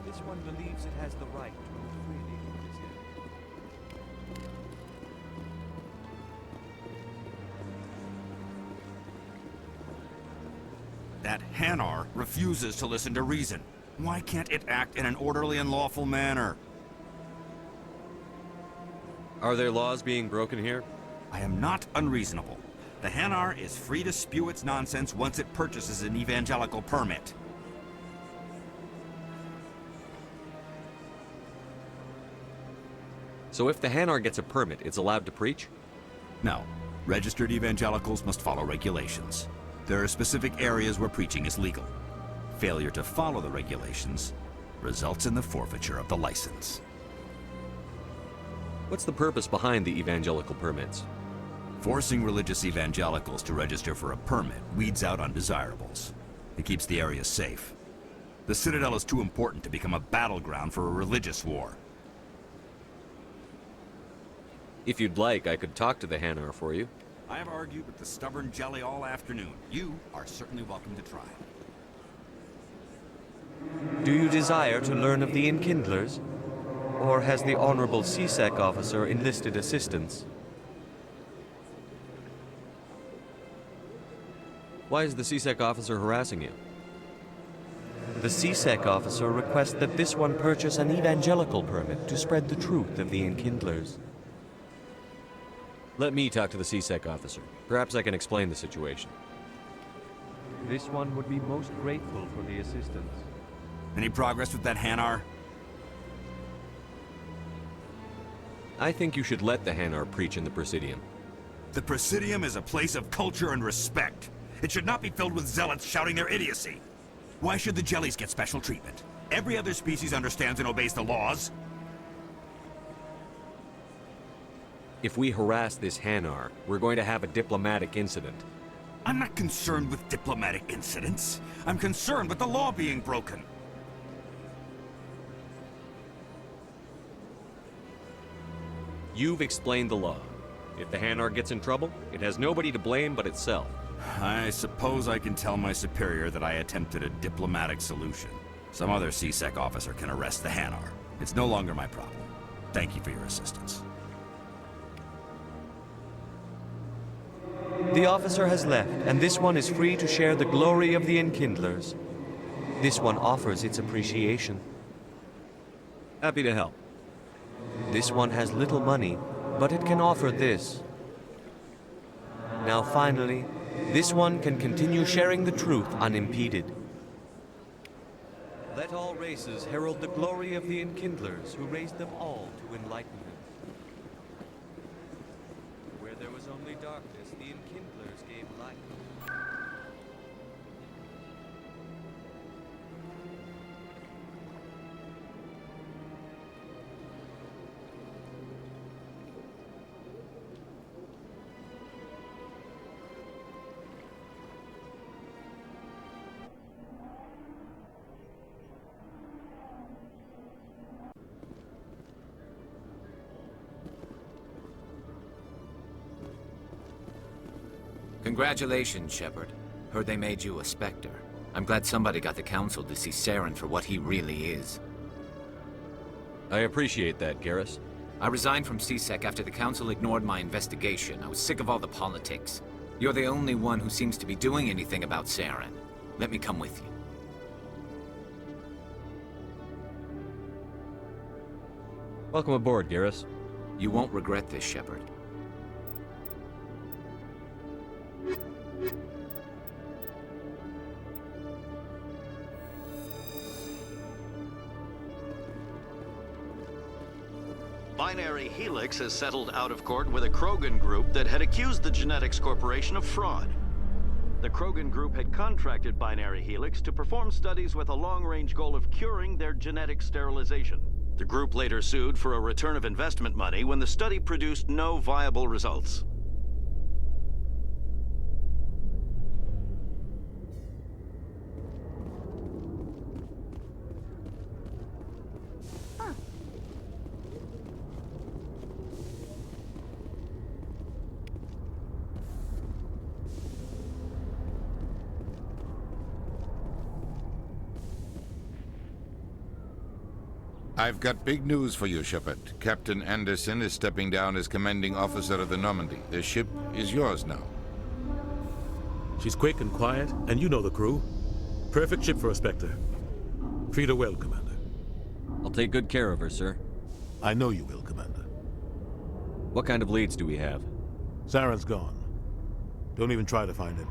This one believes it has the right to move freely in this area. That Hanar refuses to listen to reason. Why can't it act in an orderly and lawful manner? Are there laws being broken here? I am not unreasonable. The Hanar is free to spew its nonsense once it purchases an evangelical permit. So if the Hanar gets a permit, it's allowed to preach? No. Registered evangelicals must follow regulations. There are specific areas where preaching is legal. Failure to follow the regulations results in the forfeiture of the license. What's the purpose behind the evangelical permits? Forcing religious evangelicals to register for a permit weeds out undesirables. It keeps the area safe. The Citadel is too important to become a battleground for a religious war. If you'd like, I could talk to the Hanar for you. I have argued with the stubborn jelly all afternoon. You are certainly welcome to try. Do you desire to learn of the Enkindlers? Or has the Honorable CSEC officer enlisted assistance? Why is the CSEC officer harassing you? The CSEC officer requests that this one purchase an evangelical permit to spread the truth of the Enkindlers. Let me talk to the CSEC officer. Perhaps I can explain the situation. This one would be most grateful for the assistance. Any progress with that Hanar? I think you should let the Hanar preach in the Presidium. The Presidium is a place of culture and respect. It should not be filled with zealots shouting their idiocy. Why should the jellies get special treatment? Every other species understands and obeys the laws. If we harass this Hanar, we're going to have a diplomatic incident. I'm not concerned with diplomatic incidents. I'm concerned with the law being broken. You've explained the law. If the Hanar gets in trouble, it has nobody to blame but itself. I suppose I can tell my superior that I attempted a diplomatic solution. Some other CSEC officer can arrest the Hanar. It's no longer my problem. Thank you for your assistance. The officer has left, and this one is free to share the glory of the Enkindlers. This one offers its appreciation. Happy to help. This one has little money, but it can offer this. Now finally, this one can continue sharing the truth unimpeded. Let all races herald the glory of the Enkindlers who raised them all to enlightenment. Where there was only darkness, the Enkindlers gave light. Congratulations, Shepard. Heard they made you a Spectre. I'm glad somebody got the Council to see Saren for what he really is. I appreciate that, Garrus. I resigned from CSEC after the Council ignored my investigation. I was sick of all the politics. You're the only one who seems to be doing anything about Saren. Let me come with you. Welcome aboard, Garrus. You won't regret this, Shepard. Binary Helix has settled out of court with a Krogan group that had accused the Genetics Corporation of fraud. The Krogan group had contracted Binary Helix to perform studies with a long-range goal of curing their genetic sterilization. The group later sued for a return of investment money when the study produced no viable results. I've got big news for you, Shepard. Captain Anderson is stepping down as commanding officer of the Normandy. The ship is yours now. She's quick and quiet, and you know the crew. Perfect ship for a Spectre. Treat her well, Commander. I'll take good care of her, sir. I know you will, Commander. What kind of leads do we have? Saren's gone. Don't even try to find him.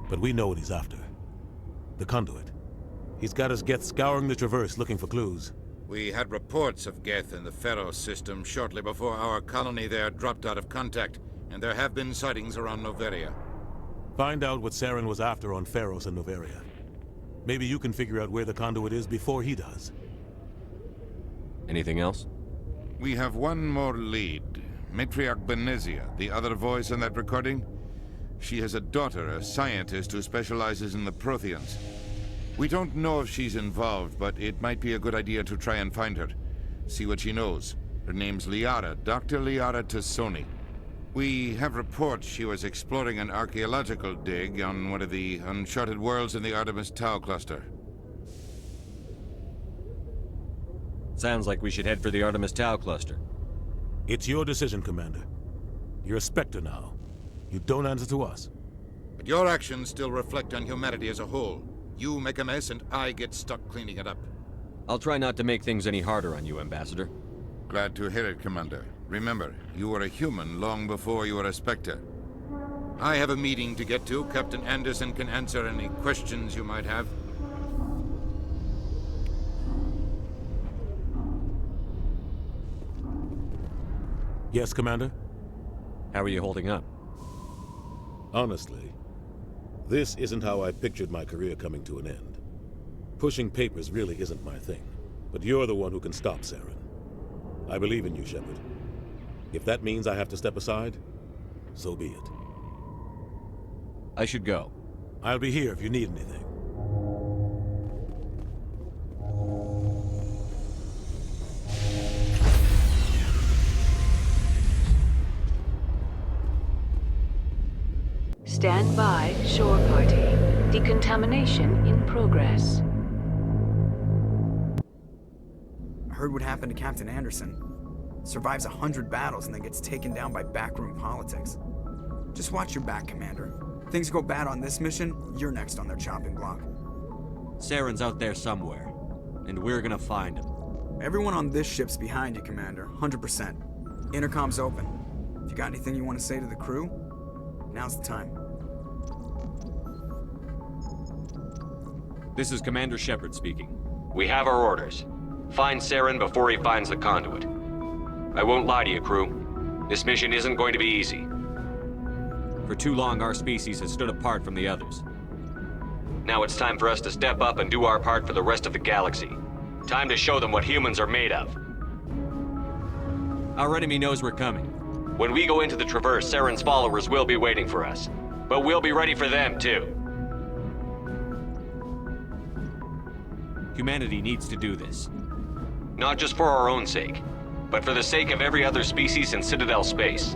But we know what he's after. The conduit. He's got his Geth scouring the Traverse looking for clues. We had reports of Geth in the Pharos system shortly before our colony there dropped out of contact, and there have been sightings around Noveria. Find out what Saren was after on Pharos and Noveria. Maybe you can figure out where the conduit is before he does. Anything else? We have one more lead. Matriarch Benezia, the other voice in that recording. She has a daughter, a scientist who specializes in the Protheans. We don't know if she's involved, but it might be a good idea to try and find her. See what she knows. Her name's Liara, Dr. Liara Tassoni. We have reports she was exploring an archaeological dig on one of the uncharted worlds in the Artemis Tau cluster. Sounds like we should head for the Artemis Tau cluster. It's your decision, Commander. You're a Spectre now. You don't answer to us. But your actions still reflect on humanity as a whole. You make a mess and I get stuck cleaning it up. I'll try not to make things any harder on you, Ambassador. Glad to hear it, Commander. Remember, you were a human long before you were a Spectre. I have a meeting to get to. Captain Anderson can answer any questions you might have. Yes, Commander? How are you holding up? Honestly, this isn't how I pictured my career coming to an end. Pushing papers really isn't my thing, but you're the one who can stop Saren. I believe in you, Shepard. If that means I have to step aside, so be it. I should go. I'll be here if you need anything. Stand by, shore party. Decontamination in progress. I heard what happened to Captain Anderson. Survives 100 battles and then gets taken down by backroom politics. Just watch your back, Commander. Things go bad on this mission, you're next on their chopping block. Saren's out there somewhere, and we're gonna find him. Everyone on this ship's behind you, Commander. 100%. Intercom's open. If you got anything you want to say to the crew, now's the time. This is Commander Shepard speaking. We have our orders. Find Saren before he finds the conduit. I won't lie to you, crew. This mission isn't going to be easy. For too long, our species has stood apart from the others. Now it's time for us to step up and do our part for the rest of the galaxy. Time to show them what humans are made of. Our enemy knows we're coming. When we go into the Traverse, Saren's followers will be waiting for us. But we'll be ready for them, too. Humanity needs to do this. Not just for our own sake, but for the sake of every other species in Citadel space.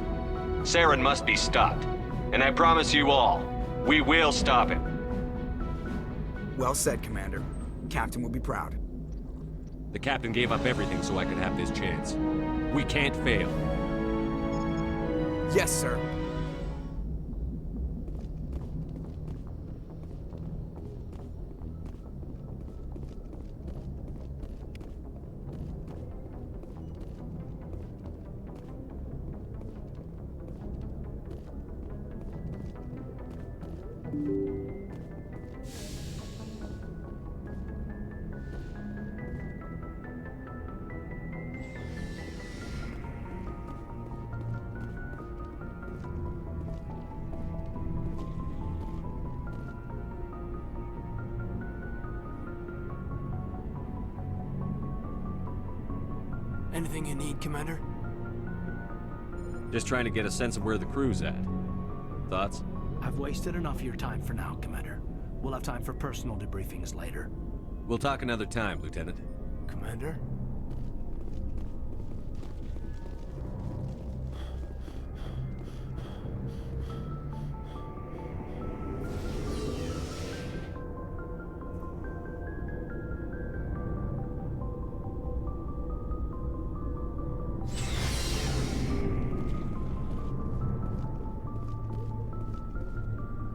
Saren must be stopped. And I promise you all, we will stop him. Well said, Commander. Captain will be proud. The captain gave up everything so I could have this chance. We can't fail. Yes, sir. Anything you need, Commander? Just trying to get a sense of where the crew's at. Thoughts? I've wasted enough of your time for now, Commander. We'll have time for personal debriefings later. We'll talk another time, Lieutenant. Commander?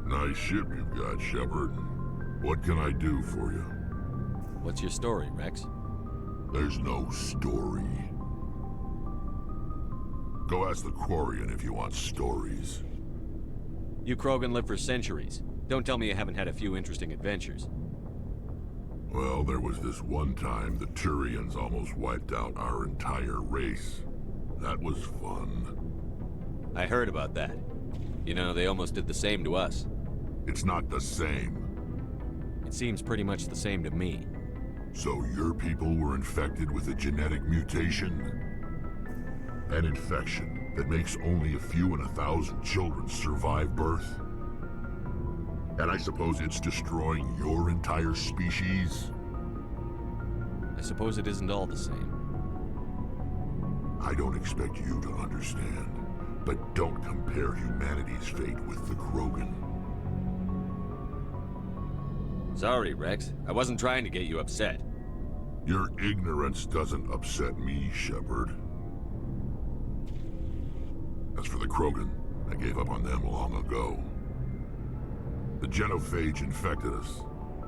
Nice ship you've got, Shepard. What can I do for you? What's your story, Rex? There's no story. Go ask the Quarian if you want stories. You Krogan live for centuries. Don't tell me you haven't had a few interesting adventures. Well, there was this one time the Turians almost wiped out our entire race. That was fun. I heard about that. You know, they almost did the same to us. It's not the same. It seems pretty much the same to me. So your people were infected with a genetic mutation? An infection that makes only a few in 1,000 children survive birth? And I suppose it's destroying your entire species? I suppose it isn't all the same. I don't expect you to understand, but don't compare humanity's fate with the Krogan. Sorry, Rex. I wasn't trying to get you upset. Your ignorance doesn't upset me, Shepard. As for the Krogan, I gave up on them long ago. The genophage infected us,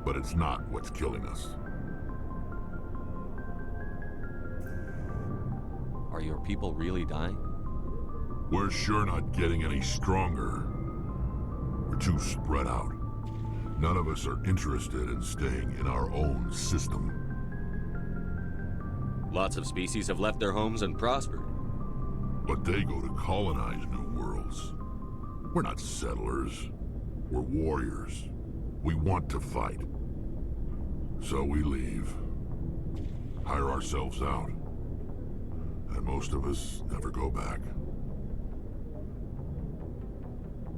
but it's not what's killing us. Are your people really dying? We're sure not getting any stronger. We're too spread out. None of us are interested in staying in our own system. Lots of species have left their homes and prospered. But they go to colonize new worlds. We're not settlers. We're warriors. We want to fight. So we leave. Hire ourselves out. And most of us never go back.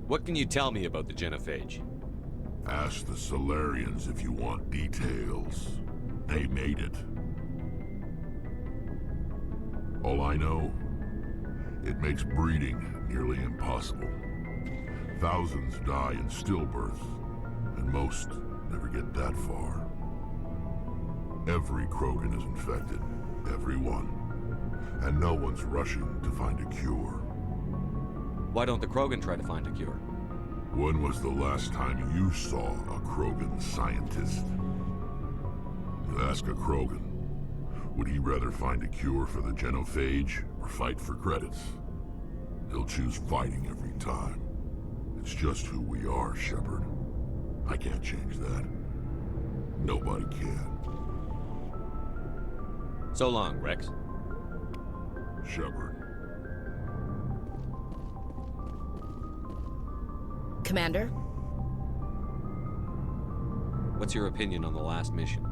What can you tell me about the genophage? Ask the Solarians if you want details. They made it. All I know, it makes breeding nearly impossible. Thousands die in stillbirth, and most never get that far. Every Krogan is infected, every one. And no one's rushing to find a cure. Why don't the Krogan try to find a cure? When was the last time you saw a Krogan scientist? You ask a Krogan, would he rather find a cure for the genophage or fight for credits? He'll choose fighting every time. It's just who we are, Shepard. I can't change that. Nobody can. So long, Rex. Shepard. Commander? What's your opinion on the last mission?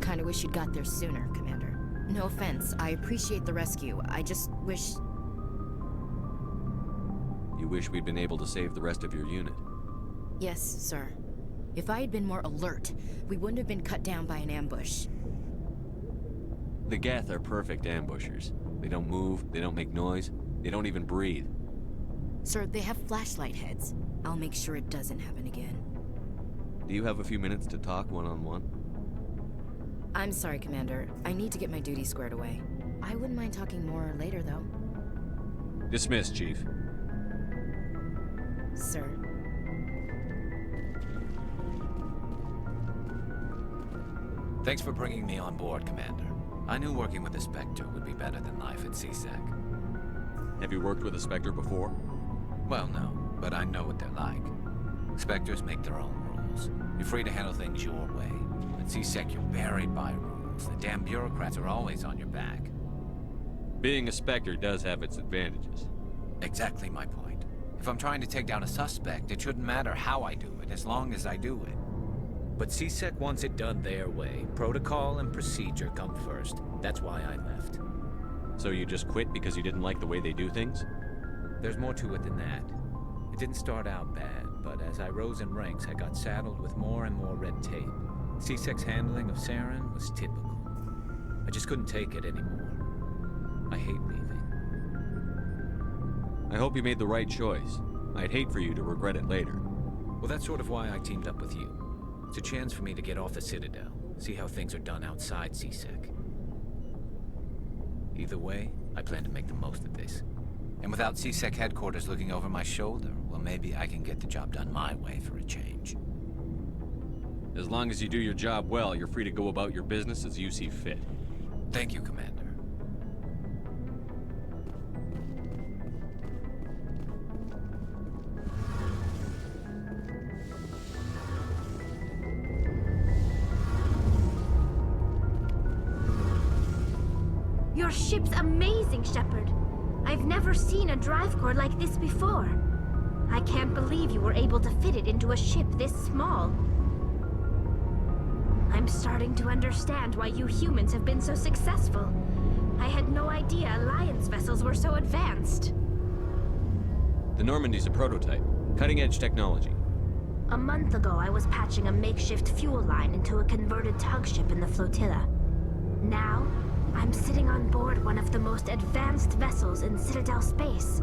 Kinda wish you'd got there sooner, Commander. No offense, I appreciate the rescue. I just wish... You wish we'd been able to save the rest of your unit? Yes, sir. If I had been more alert, we wouldn't have been cut down by an ambush. The Geth are perfect ambushers. They don't move, they don't make noise, they don't even breathe. Sir, they have flashlight heads. I'll make sure it doesn't happen again. Do you have a few minutes to talk one-on-one? I'm sorry, Commander. I need to get my duties squared away. I wouldn't mind talking more later, though. Dismissed, Chief. Sir. Thanks for bringing me on board, Commander. I knew working with a Spectre would be better than life at CSEC. Have you worked with a Spectre before? Well, no, but I know what they're like. Spectres make their own rules. You're free to handle things your way. At CSEC, you're buried by rules. The damn bureaucrats are always on your back. Being a Spectre does have its advantages. Exactly my point. If I'm trying to take down a suspect, it shouldn't matter how I do it, as long as I do it. But CSEC wants it done their way. Protocol and procedure come first. That's why I left. So you just quit because you didn't like the way they do things? There's more to it than that. It didn't start out bad, but as I rose in ranks, I got saddled with more and more red tape. CSEC's handling of Saren was typical. I just couldn't take it anymore. I hate leaving. I hope you made the right choice. I'd hate for you to regret it later. Well, that's sort of why I teamed up with you. It's a chance for me to get off the Citadel, see how things are done outside CSEC. Either way, I plan to make the most of this. And without CSEC headquarters looking over my shoulder, well, maybe I can get the job done my way for a change. As long as you do your job well, you're free to go about your business as you see fit. Thank you, Commander. Your ship's amazing, Shepard. I've never seen a drive core like this before. I can't believe you were able to fit it into a ship this small. I'm starting to understand why you humans have been so successful. I had no idea Alliance vessels were so advanced. The Normandy's a prototype. Cutting-edge technology. A month ago, I was patching a makeshift fuel line into a converted tug ship in the flotilla. Now, I'm sitting on board one of the most advanced vessels in Citadel space.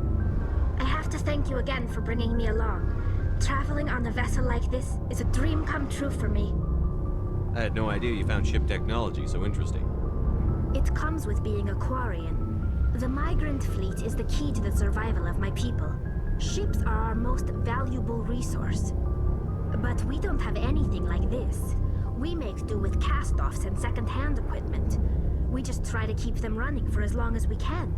I have to thank you again for bringing me along. Traveling on a vessel like this is a dream come true for me. I had no idea you found ship technology so interesting. It comes with being a Quarian. The migrant fleet is the key to the survival of my people. Ships are our most valuable resource. But we don't have anything like this. We make do with cast-offs and second-hand equipment. We just try to keep them running for as long as we can.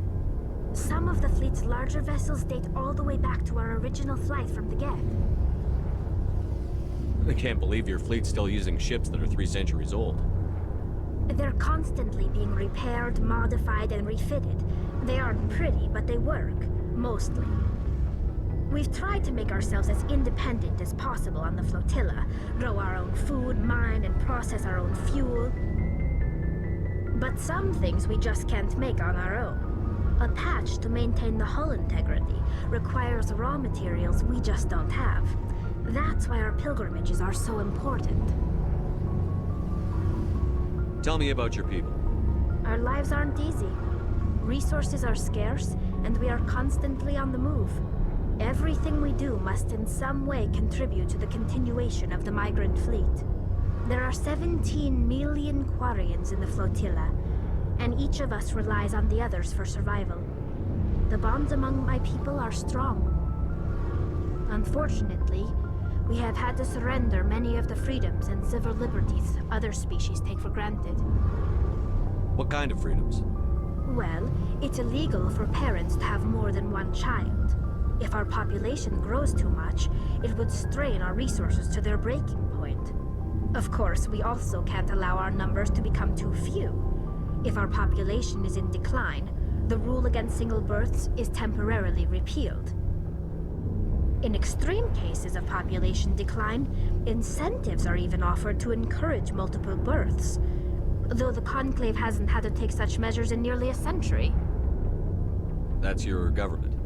Some of the fleet's larger vessels date all the way back to our original flight from the Geth. I can't believe your fleet's still using ships that are 3 centuries old. They're constantly being repaired, modified, and refitted. They aren't pretty, but they work. Mostly. We've tried to make ourselves as independent as possible on the flotilla, grow our own food, mine, and process our own fuel. But some things we just can't make on our own. A patch to maintain the hull integrity requires raw materials we just don't have. That's why our pilgrimages are so important. Tell me about your people. Our lives aren't easy. Resources are scarce, and we are constantly on the move. Everything we do must in some way contribute to the continuation of the migrant fleet. There are 17 million Quarians in the flotilla, and each of us relies on the others for survival. The bonds among my people are strong. Unfortunately, we have had to surrender many of the freedoms and civil liberties other species take for granted. What kind of freedoms? Well, it's illegal for parents to have more than one child. If our population grows too much, it would strain our resources to their breaking point. Of course, we also can't allow our numbers to become too few. If our population is in decline, the rule against single births is temporarily repealed. In extreme cases of population decline, incentives are even offered to encourage multiple births, though the Conclave hasn't had to take such measures in nearly a century. That's your government.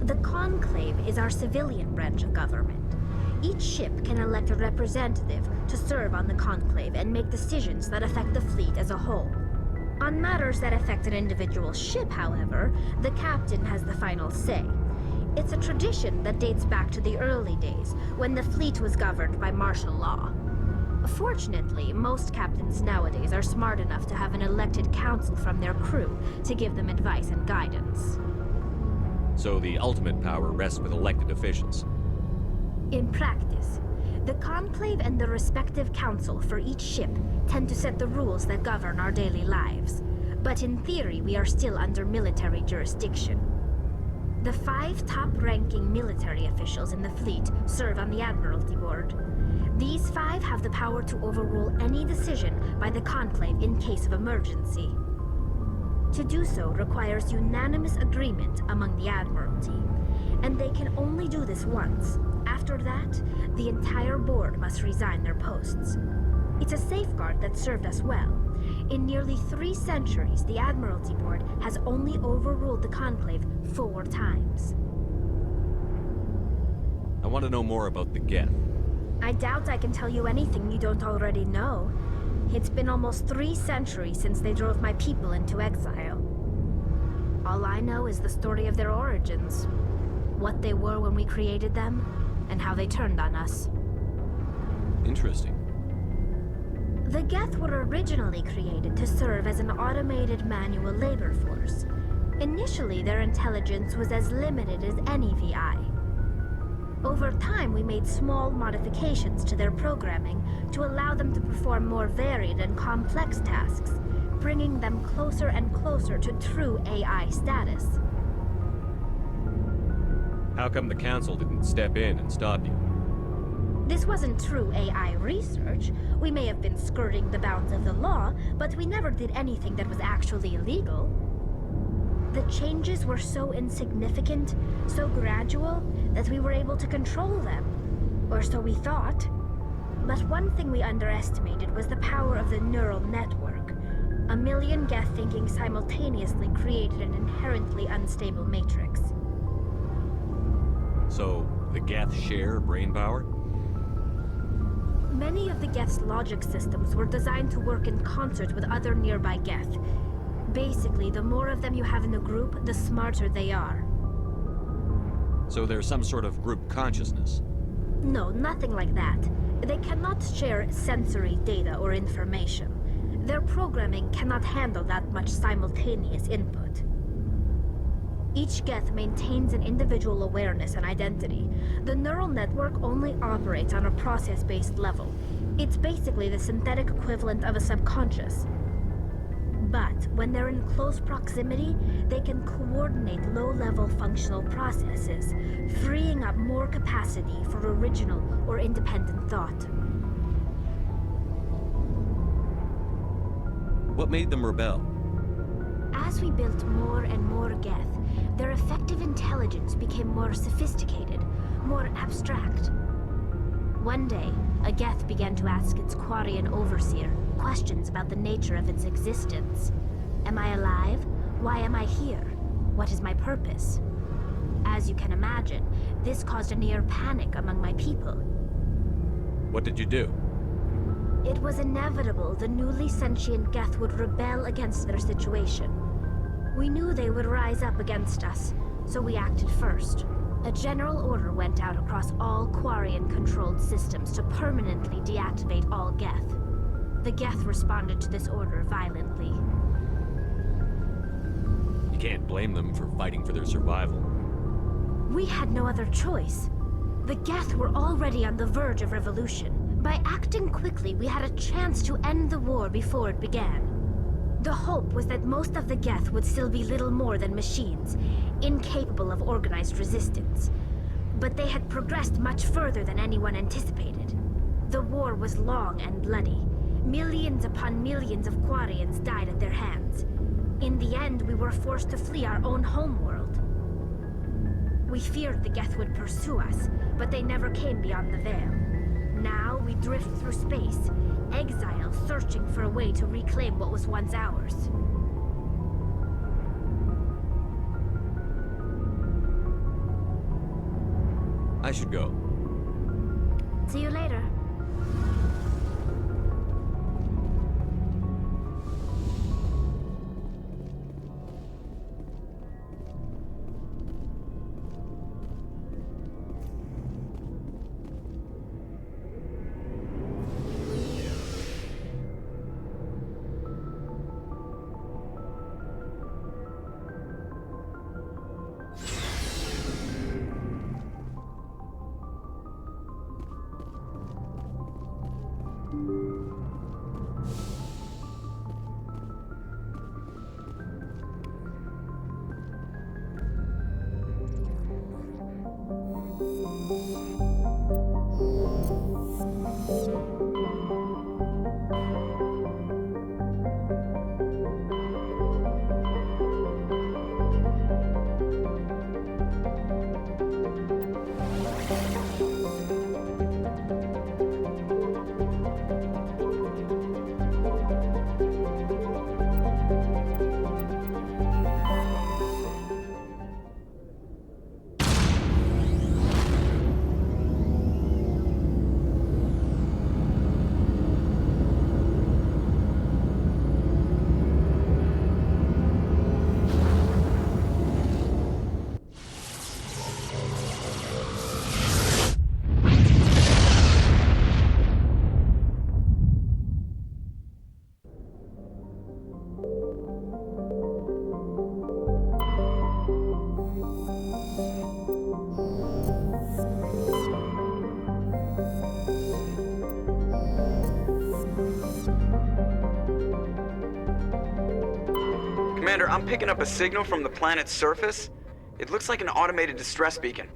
The Conclave is our civilian branch of government. Each ship can elect a representative to serve on the Conclave and make decisions that affect the fleet as a whole. On matters that affect an individual ship, however, the captain has the final say. It's a tradition that dates back to the early days, when the fleet was governed by martial law. Fortunately, most captains nowadays are smart enough to have an elected council from their crew to give them advice and guidance. So the ultimate power rests with elected officials. In practice, the Conclave and the respective council for each ship tend to set the rules that govern our daily lives. But in theory, we are still under military jurisdiction. The 5 top-ranking military officials in the fleet serve on the Admiralty Board. These 5 have the power to overrule any decision by the Conclave in case of emergency. To do so requires unanimous agreement among the Admiralty, and they can only do this once. After that, the entire board must resign their posts. It's a safeguard that served us well. In nearly 3 centuries, the Admiralty Board has only overruled the Conclave 4 times. I want to know more about the Geth. I doubt I can tell you anything you don't already know. It's been almost 3 centuries since they drove my people into exile. All I know is the story of their origins, what they were when we created them, and how they turned on us. Interesting. The Geth were originally created to serve as an automated manual labor force. Initially, their intelligence was as limited as any VI. Over time, we made small modifications to their programming to allow them to perform more varied and complex tasks, bringing them closer and closer to true AI status. How come the Council didn't step in and stop you? This wasn't true AI research. We may have been skirting the bounds of the law, but we never did anything that was actually illegal. The changes were so insignificant, so gradual, that we were able to control them. Or so we thought. But one thing we underestimated was the power of the neural network. A million Geth thinking simultaneously created an inherently unstable matrix. So, the Geth share brain power? Many of the Geth's logic systems were designed to work in concert with other nearby Geth. Basically, the more of them you have in the group, the smarter they are. So there's some sort of group consciousness? No, nothing like that. They cannot share sensory data or information. Their programming cannot handle that much simultaneous input. Each Geth maintains an individual awareness and identity. The neural network only operates on a process-based level. It's basically the synthetic equivalent of a subconscious. But when they're in close proximity, they can coordinate low-level functional processes, freeing up more capacity for original or independent thought. What made them rebel? As we built more and more Geth, their effective intelligence became more sophisticated, more abstract. One day, a Geth began to ask its Quarian overseer questions about the nature of its existence. Am I alive? Why am I here? What is my purpose? As you can imagine, this caused a near panic among my people. What did you do? It was inevitable the newly sentient Geth would rebel against their situation. We knew they would rise up against us, so we acted first. A general order went out across all Quarian-controlled systems to permanently deactivate all Geth. The Geth responded to this order violently. You can't blame them for fighting for their survival. We had no other choice. The Geth were already on the verge of revolution. By acting quickly, we had a chance to end the war before it began. The hope was that most of the Geth would still be little more than machines, incapable of organized resistance. But they had progressed much further than anyone anticipated. The war was long and bloody. Millions upon millions of Quarians died at their hands. In the end, we were forced to flee our own homeworld. We feared the Geth would pursue us, but they never came beyond the Veil. Now we drift through space, exile searching for a way to reclaim what was once ours. I should go. See you later. Commander, I'm picking up a signal from the planet's surface. It looks like an automated distress beacon.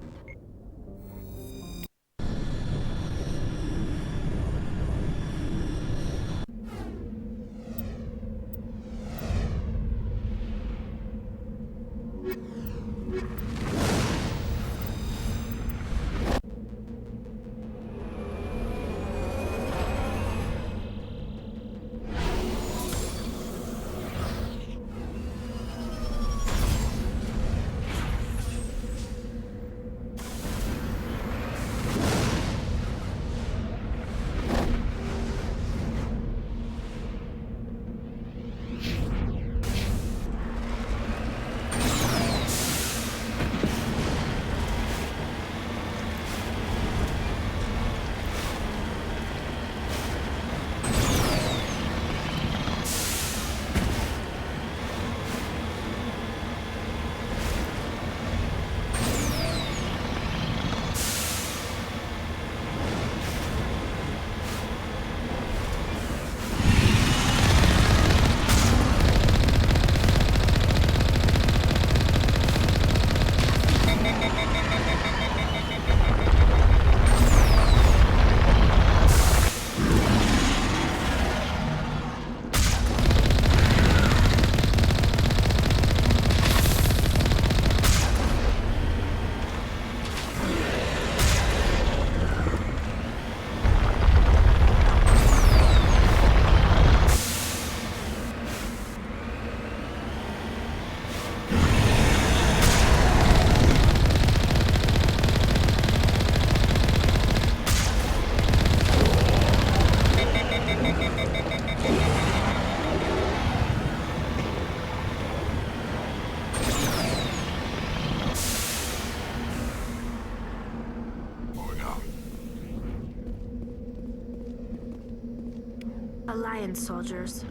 Alliance soldiers.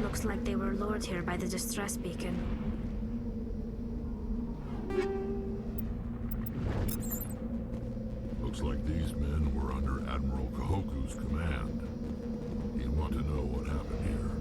Looks like they were lured here by the distress beacon. Looks like these men were under Admiral Kahoku's command. You want to know what happened here?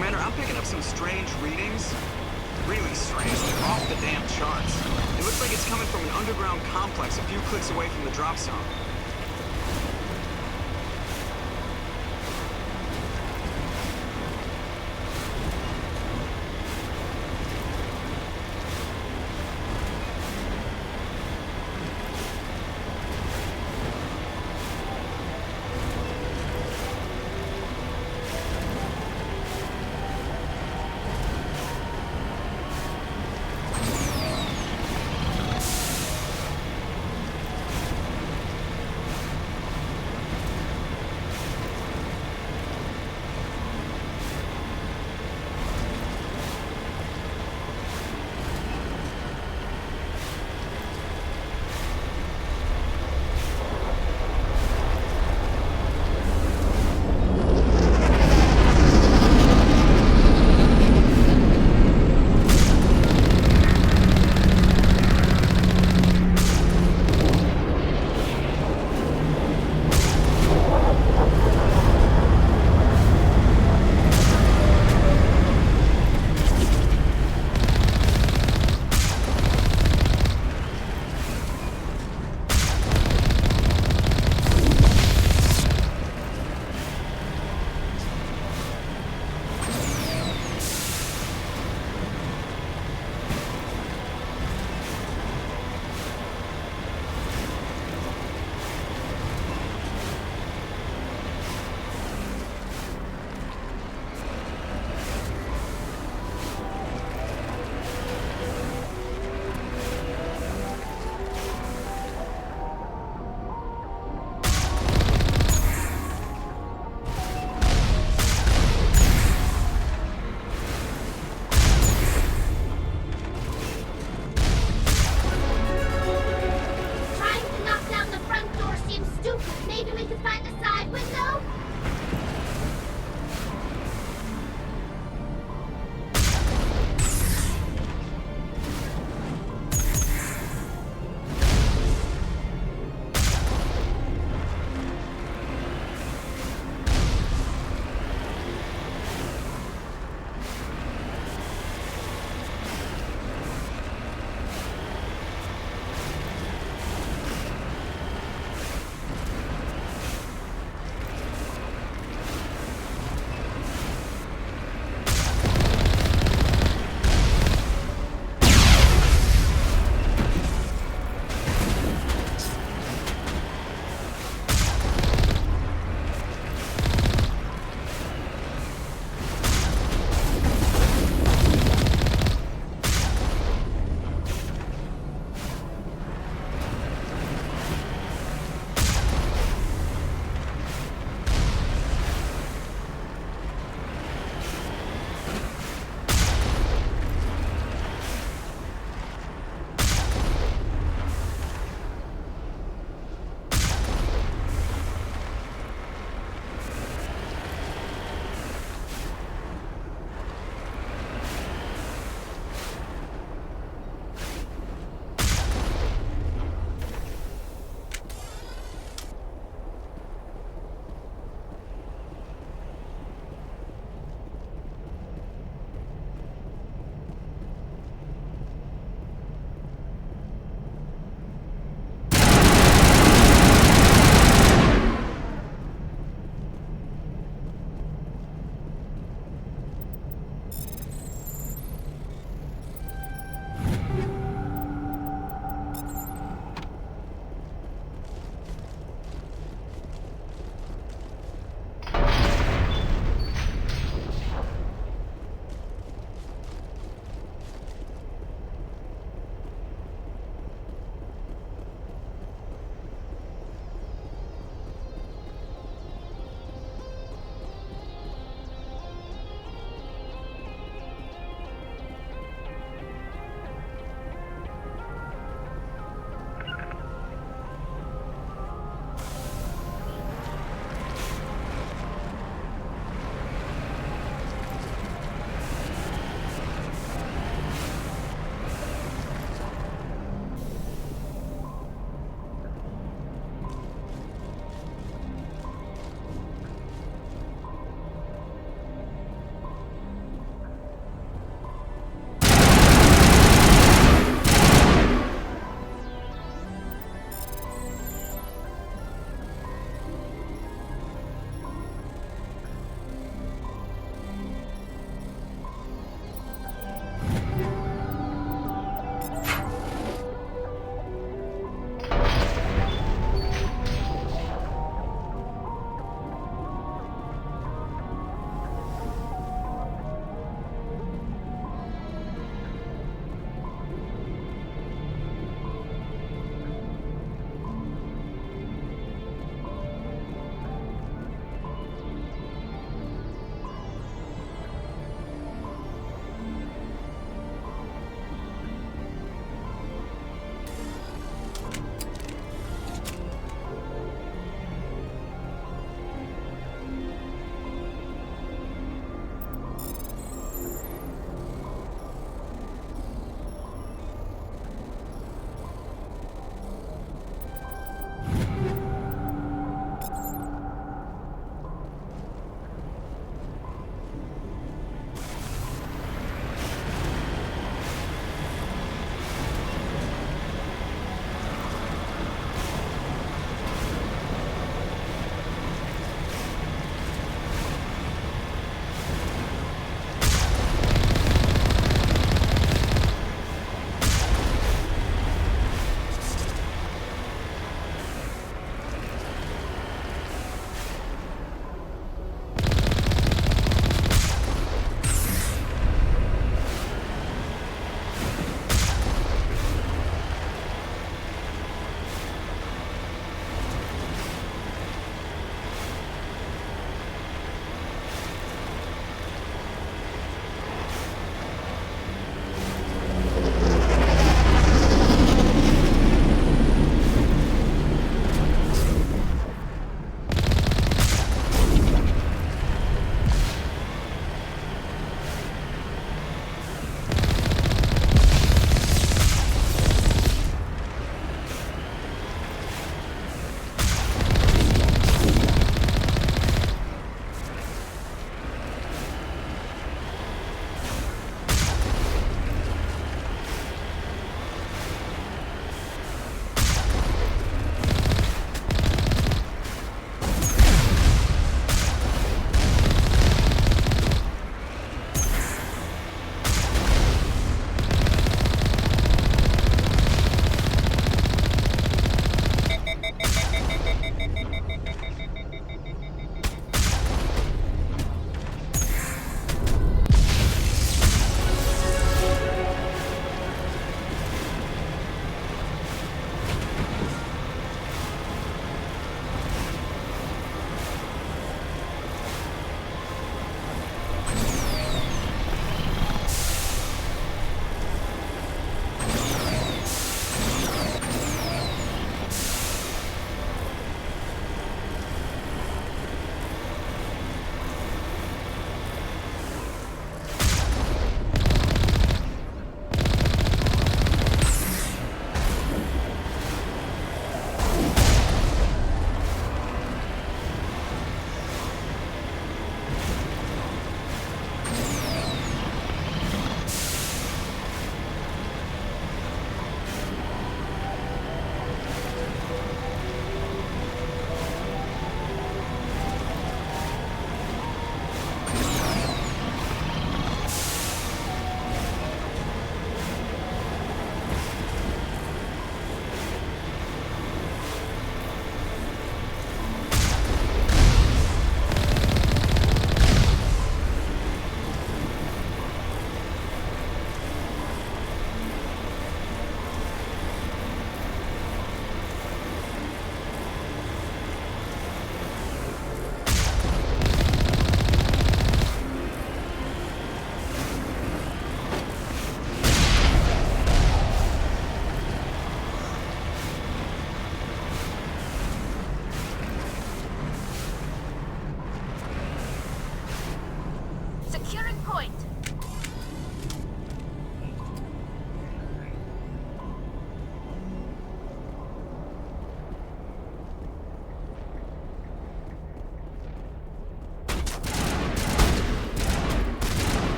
Commander, I'm picking up some strange readings. Really strange. They're off the damn charts. It looks like it's coming from an underground complex a few clicks away from the drop zone.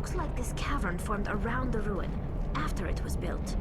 looks like this cavern formed around the ruin, after it was built.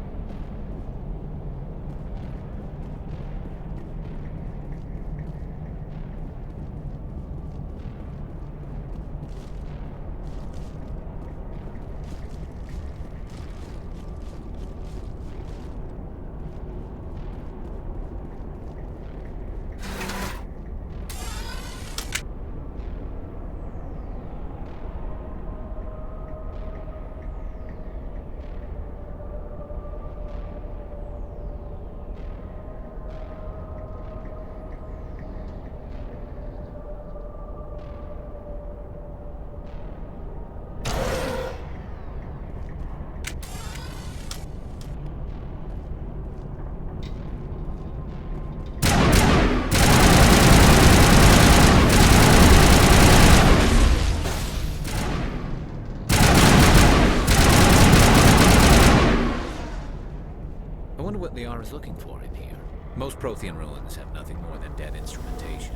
I wonder what Liara is looking for in here. Most Prothean ruins have nothing more than dead instrumentation.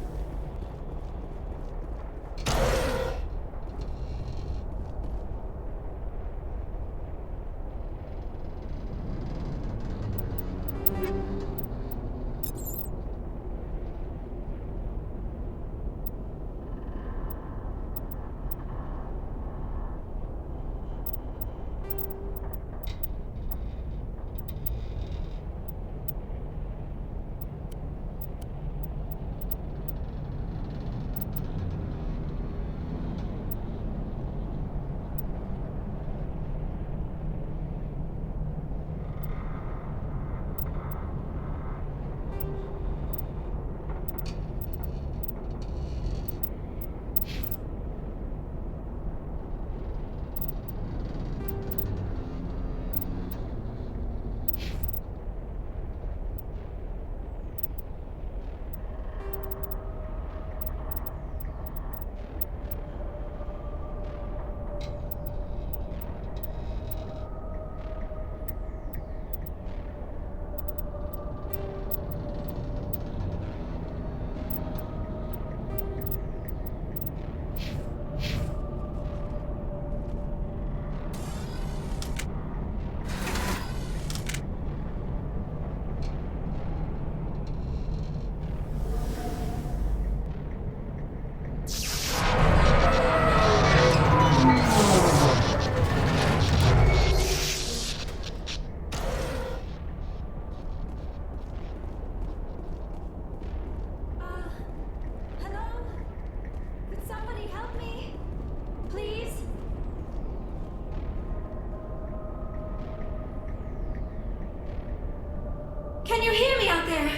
Can you hear me out there?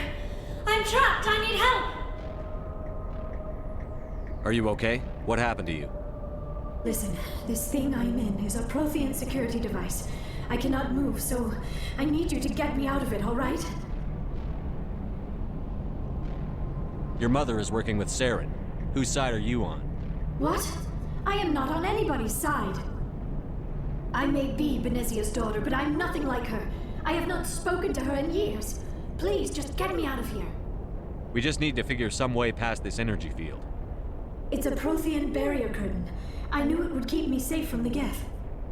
I'm trapped. I need help. Are you okay? What happened to you? Listen, this thing I'm in is a Prothean security device. I cannot move, so I need you to get me out of it, all right? Your mother is working with Saren. Whose side are you on? What? I am not on anybody's side. I may be Benezia's daughter, but I'm nothing like her. I have not spoken to her in years. Please, just get me out of here. We just need to figure some way past this energy field. It's a Prothean barrier curtain. I knew it would keep me safe from the Geth.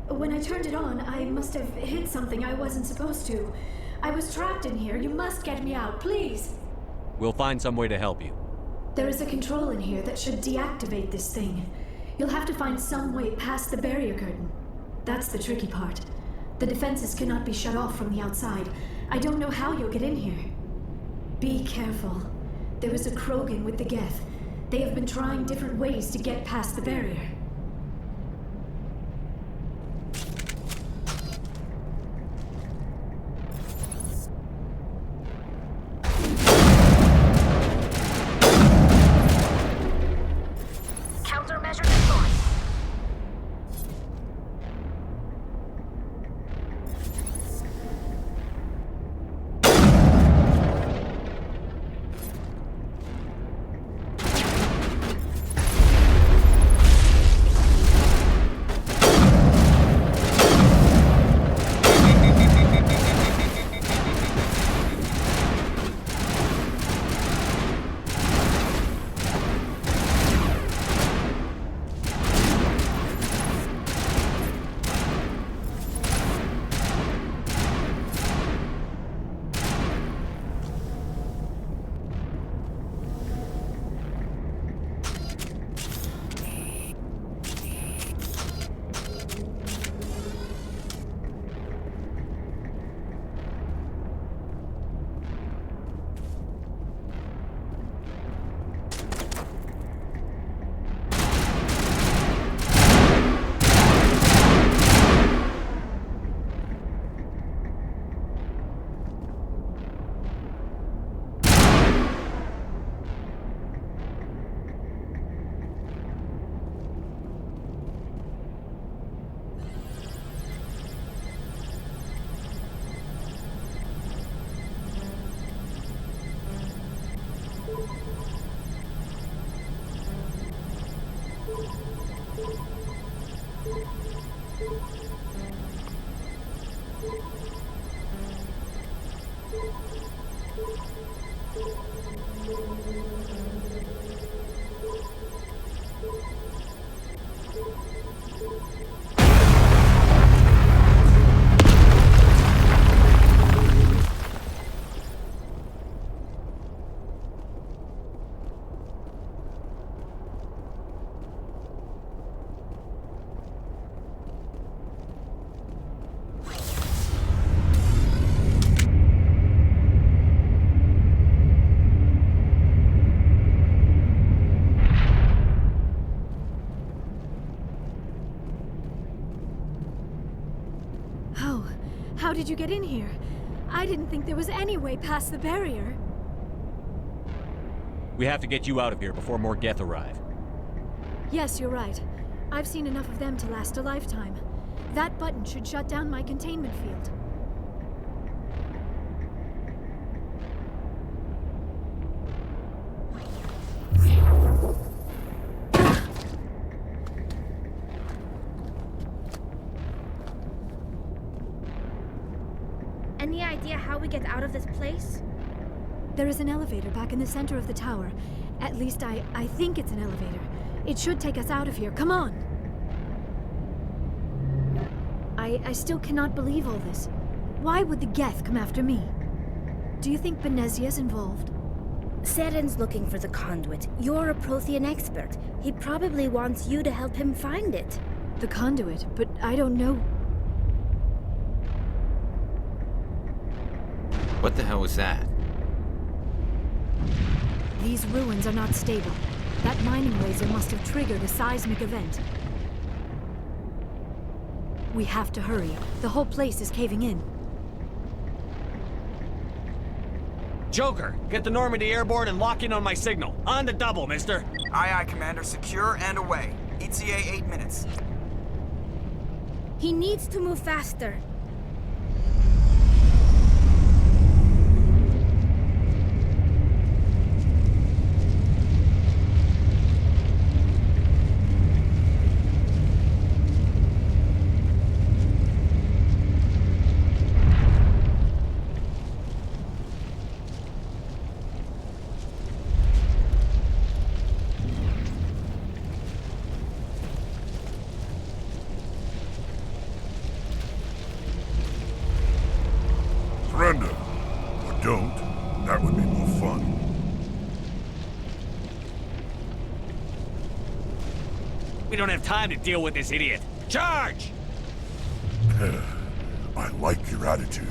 When I turned it on, I must have hit something I wasn't supposed to. I was trapped in here. You must get me out, please. We'll find some way to help you. There is a control in here that should deactivate this thing. You'll have to find some way past the barrier curtain. That's the tricky part. The defenses cannot be shut off from the outside. I don't know how you'll get in here. Be careful. There is a Krogan with the Geth. They have been trying different ways to get past the barrier. Countermeasure deployed. How did you get in here? I didn't think there was any way past the barrier. We have to get you out of here before more Geth arrive. Yes, you're right. I've seen enough of them to last a lifetime. That button should shut down my containment field. Any idea how we get out of this place? There is an elevator back in the center of the tower. At least I think it's an elevator. It should take us out of here. Come on! I still cannot believe all this. Why would the Geth come after me? Do you think Benezia's involved? Seren's looking for the conduit. You're a Prothean expert. He probably wants you to help him find it. The conduit? But I don't know. What the hell was that? These ruins are not stable. That mining laser must have triggered a seismic event. We have to hurry. The whole place is caving in. Joker, get the Normandy airborne and lock in on my signal. On the double, mister. Aye, aye, Commander. Secure and away. ETA 8 minutes. He needs to move faster. Surrender. Or don't. That would be more fun. We don't have time to deal with this idiot. Charge! I like your attitude.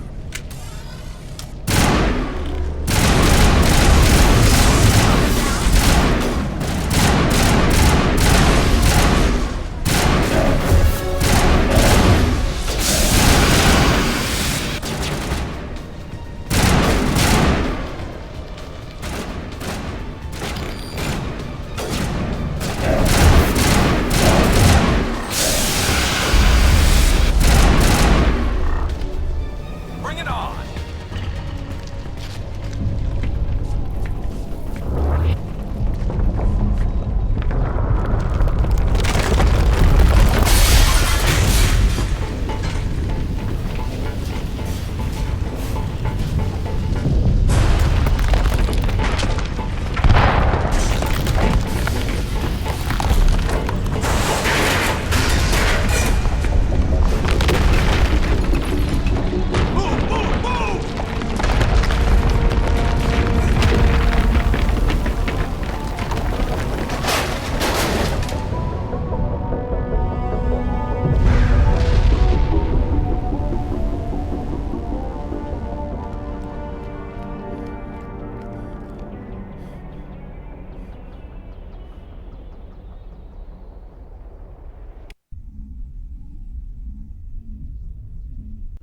Bring it on!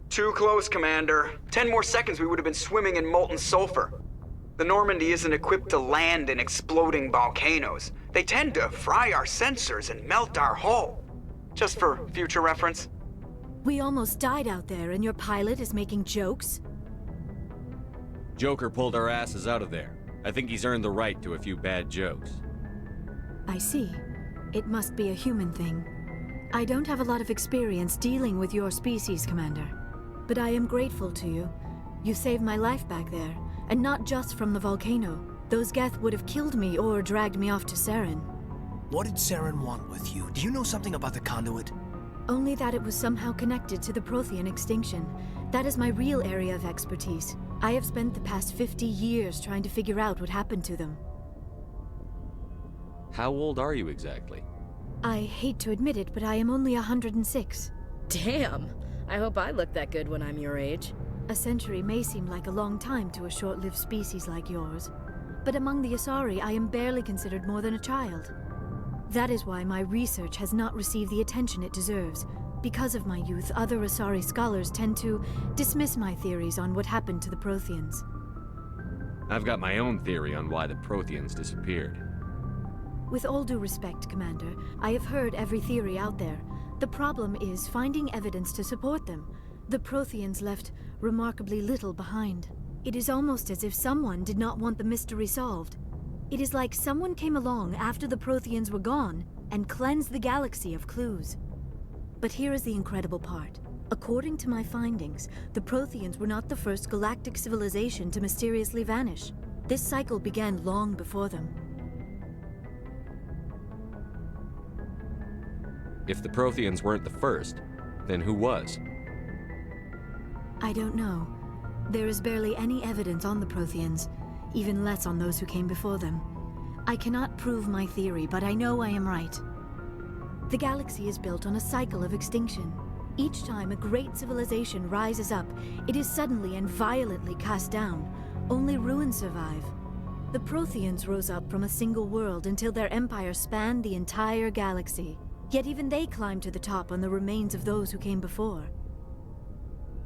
Too close, Commander. 10 more seconds we would have been swimming in molten sulfur. The Normandy isn't equipped to land in exploding volcanoes. They tend to fry our sensors and melt our hull. Just for future reference. We almost died out there, and your pilot is making jokes? Joker pulled our asses out of there. I think he's earned the right to a few bad jokes. I see. It must be a human thing. I don't have a lot of experience dealing with your species, Commander. But I am grateful to you. You saved my life back there, and not just from the volcano. Those Geth would have killed me or dragged me off to Saren. What did Saren want with you? Do you know something about the conduit? Only that it was somehow connected to the Prothean extinction. That is my real area of expertise. I have spent the past 50 years trying to figure out what happened to them. How old are you exactly? I hate to admit it, but I am only 106. Damn! I hope I look that good when I'm your age. A century may seem like a long time to a short-lived species like yours, but among the Asari, I am barely considered more than a child. That is why my research has not received the attention it deserves. Because of my youth, other Asari scholars tend to dismiss my theories on what happened to the Protheans. I've got my own theory on why the Protheans disappeared. With all due respect, Commander, I have heard every theory out there. The problem is finding evidence to support them. The Protheans left remarkably little behind. It is almost as if someone did not want the mystery solved. It is like someone came along after the Protheans were gone and cleansed the galaxy of clues. But here is the incredible part. According to my findings, the Protheans were not the first galactic civilization to mysteriously vanish. This cycle began long before them. If the Protheans weren't the first, then who was? I don't know. There is barely any evidence on the Protheans, even less on those who came before them. I cannot prove my theory, but I know I am right. The galaxy is built on a cycle of extinction. Each time a great civilization rises up, it is suddenly and violently cast down. Only ruins survive. The Protheans rose up from a single world until their empire spanned the entire galaxy. Yet even they climbed to the top on the remains of those who came before.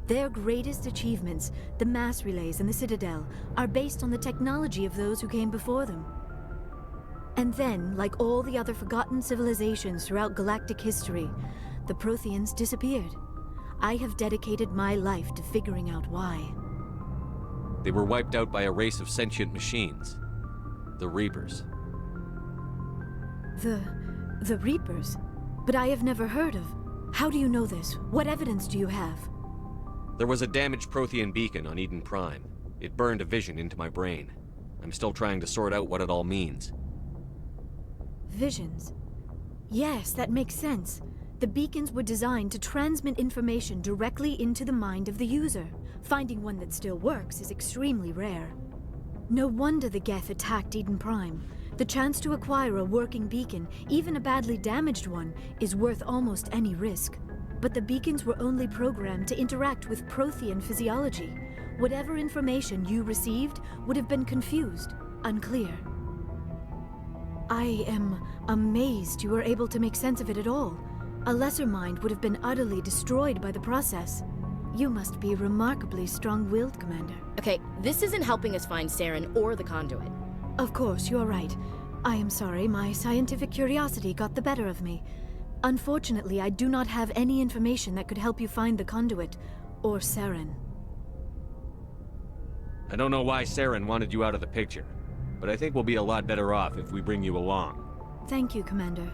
Their greatest achievements, the mass relays and the Citadel, are based on the technology of those who came before them. And then, like all the other forgotten civilizations throughout galactic history, the Protheans disappeared. I have dedicated my life to figuring out why. They were wiped out by a race of sentient machines. The Reapers. The Reapers? But I have never heard of. How do you know this? What evidence do you have? There was a damaged Prothean beacon on Eden Prime. It burned a vision into my brain. I'm still trying to sort out what it all means. Visions. Yes, that makes sense. The beacons were designed to transmit information directly into the mind of the user. Finding one that still works is extremely rare. No wonder the Geth attacked Eden Prime. The chance to acquire a working beacon, even a badly damaged one, is worth almost any risk. But the beacons were only programmed to interact with Prothean physiology. Whatever information you received would have been confused, unclear. I am amazed you were able to make sense of it at all. A lesser mind would have been utterly destroyed by the process. You must be remarkably strong-willed, Commander. Okay, this isn't helping us find Saren or the conduit. Of course, you are right. I am sorry, my scientific curiosity got the better of me. Unfortunately, I do not have any information that could help you find the conduit, or Saren. I don't know why Saren wanted you out of the picture, but I think we'll be a lot better off if we bring you along. Thank you, Commander.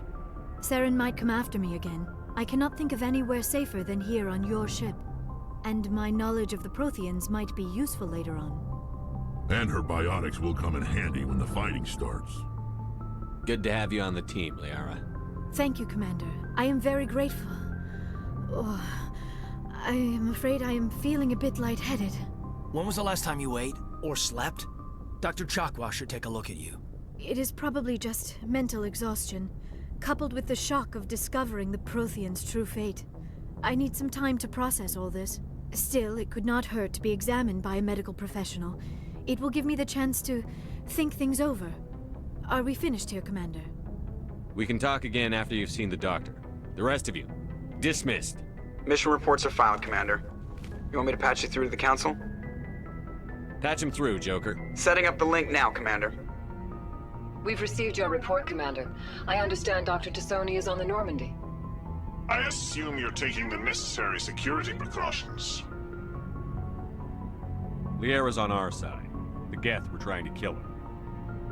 Saren might come after me again. I cannot think of anywhere safer than here on your ship. And my knowledge of the Protheans might be useful later on. And her biotics will come in handy when the fighting starts. Good to have you on the team, Liara. Thank you, Commander. I am very grateful. Oh, I am afraid I am feeling a bit lightheaded. When was the last time you ate or slept? Dr. Chakwa should take a look at you. It is probably just mental exhaustion, coupled with the shock of discovering the Protheans' true fate. I need some time to process all this. Still, it could not hurt to be examined by a medical professional. It will give me the chance to think things over. Are we finished here, Commander? We can talk again after you've seen the doctor. The rest of you, dismissed. Mission reports are filed, Commander. You want me to patch you through to the Council? Patch him through, Joker. Setting up the link now, Commander. We've received your report, Commander. I understand Dr. Tassoni is on the Normandy. I assume you're taking the necessary security precautions. Liara's on our side. The Geth were trying to kill her.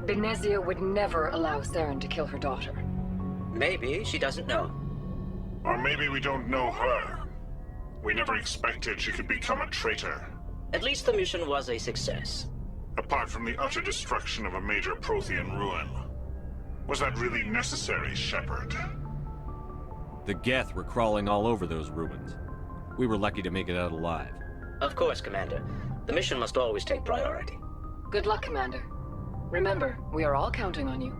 Benezia would never allow Saren to kill her daughter. Maybe she doesn't know. Or maybe we don't know her. We never expected she could become a traitor. At least the mission was a success. Apart from the utter destruction of a major Prothean ruin. Was that really necessary, Shepard? The Geth were crawling all over those ruins. We were lucky to make it out alive. Of course, Commander. The mission must always take priority. Good luck, Commander. Remember, we are all counting on you.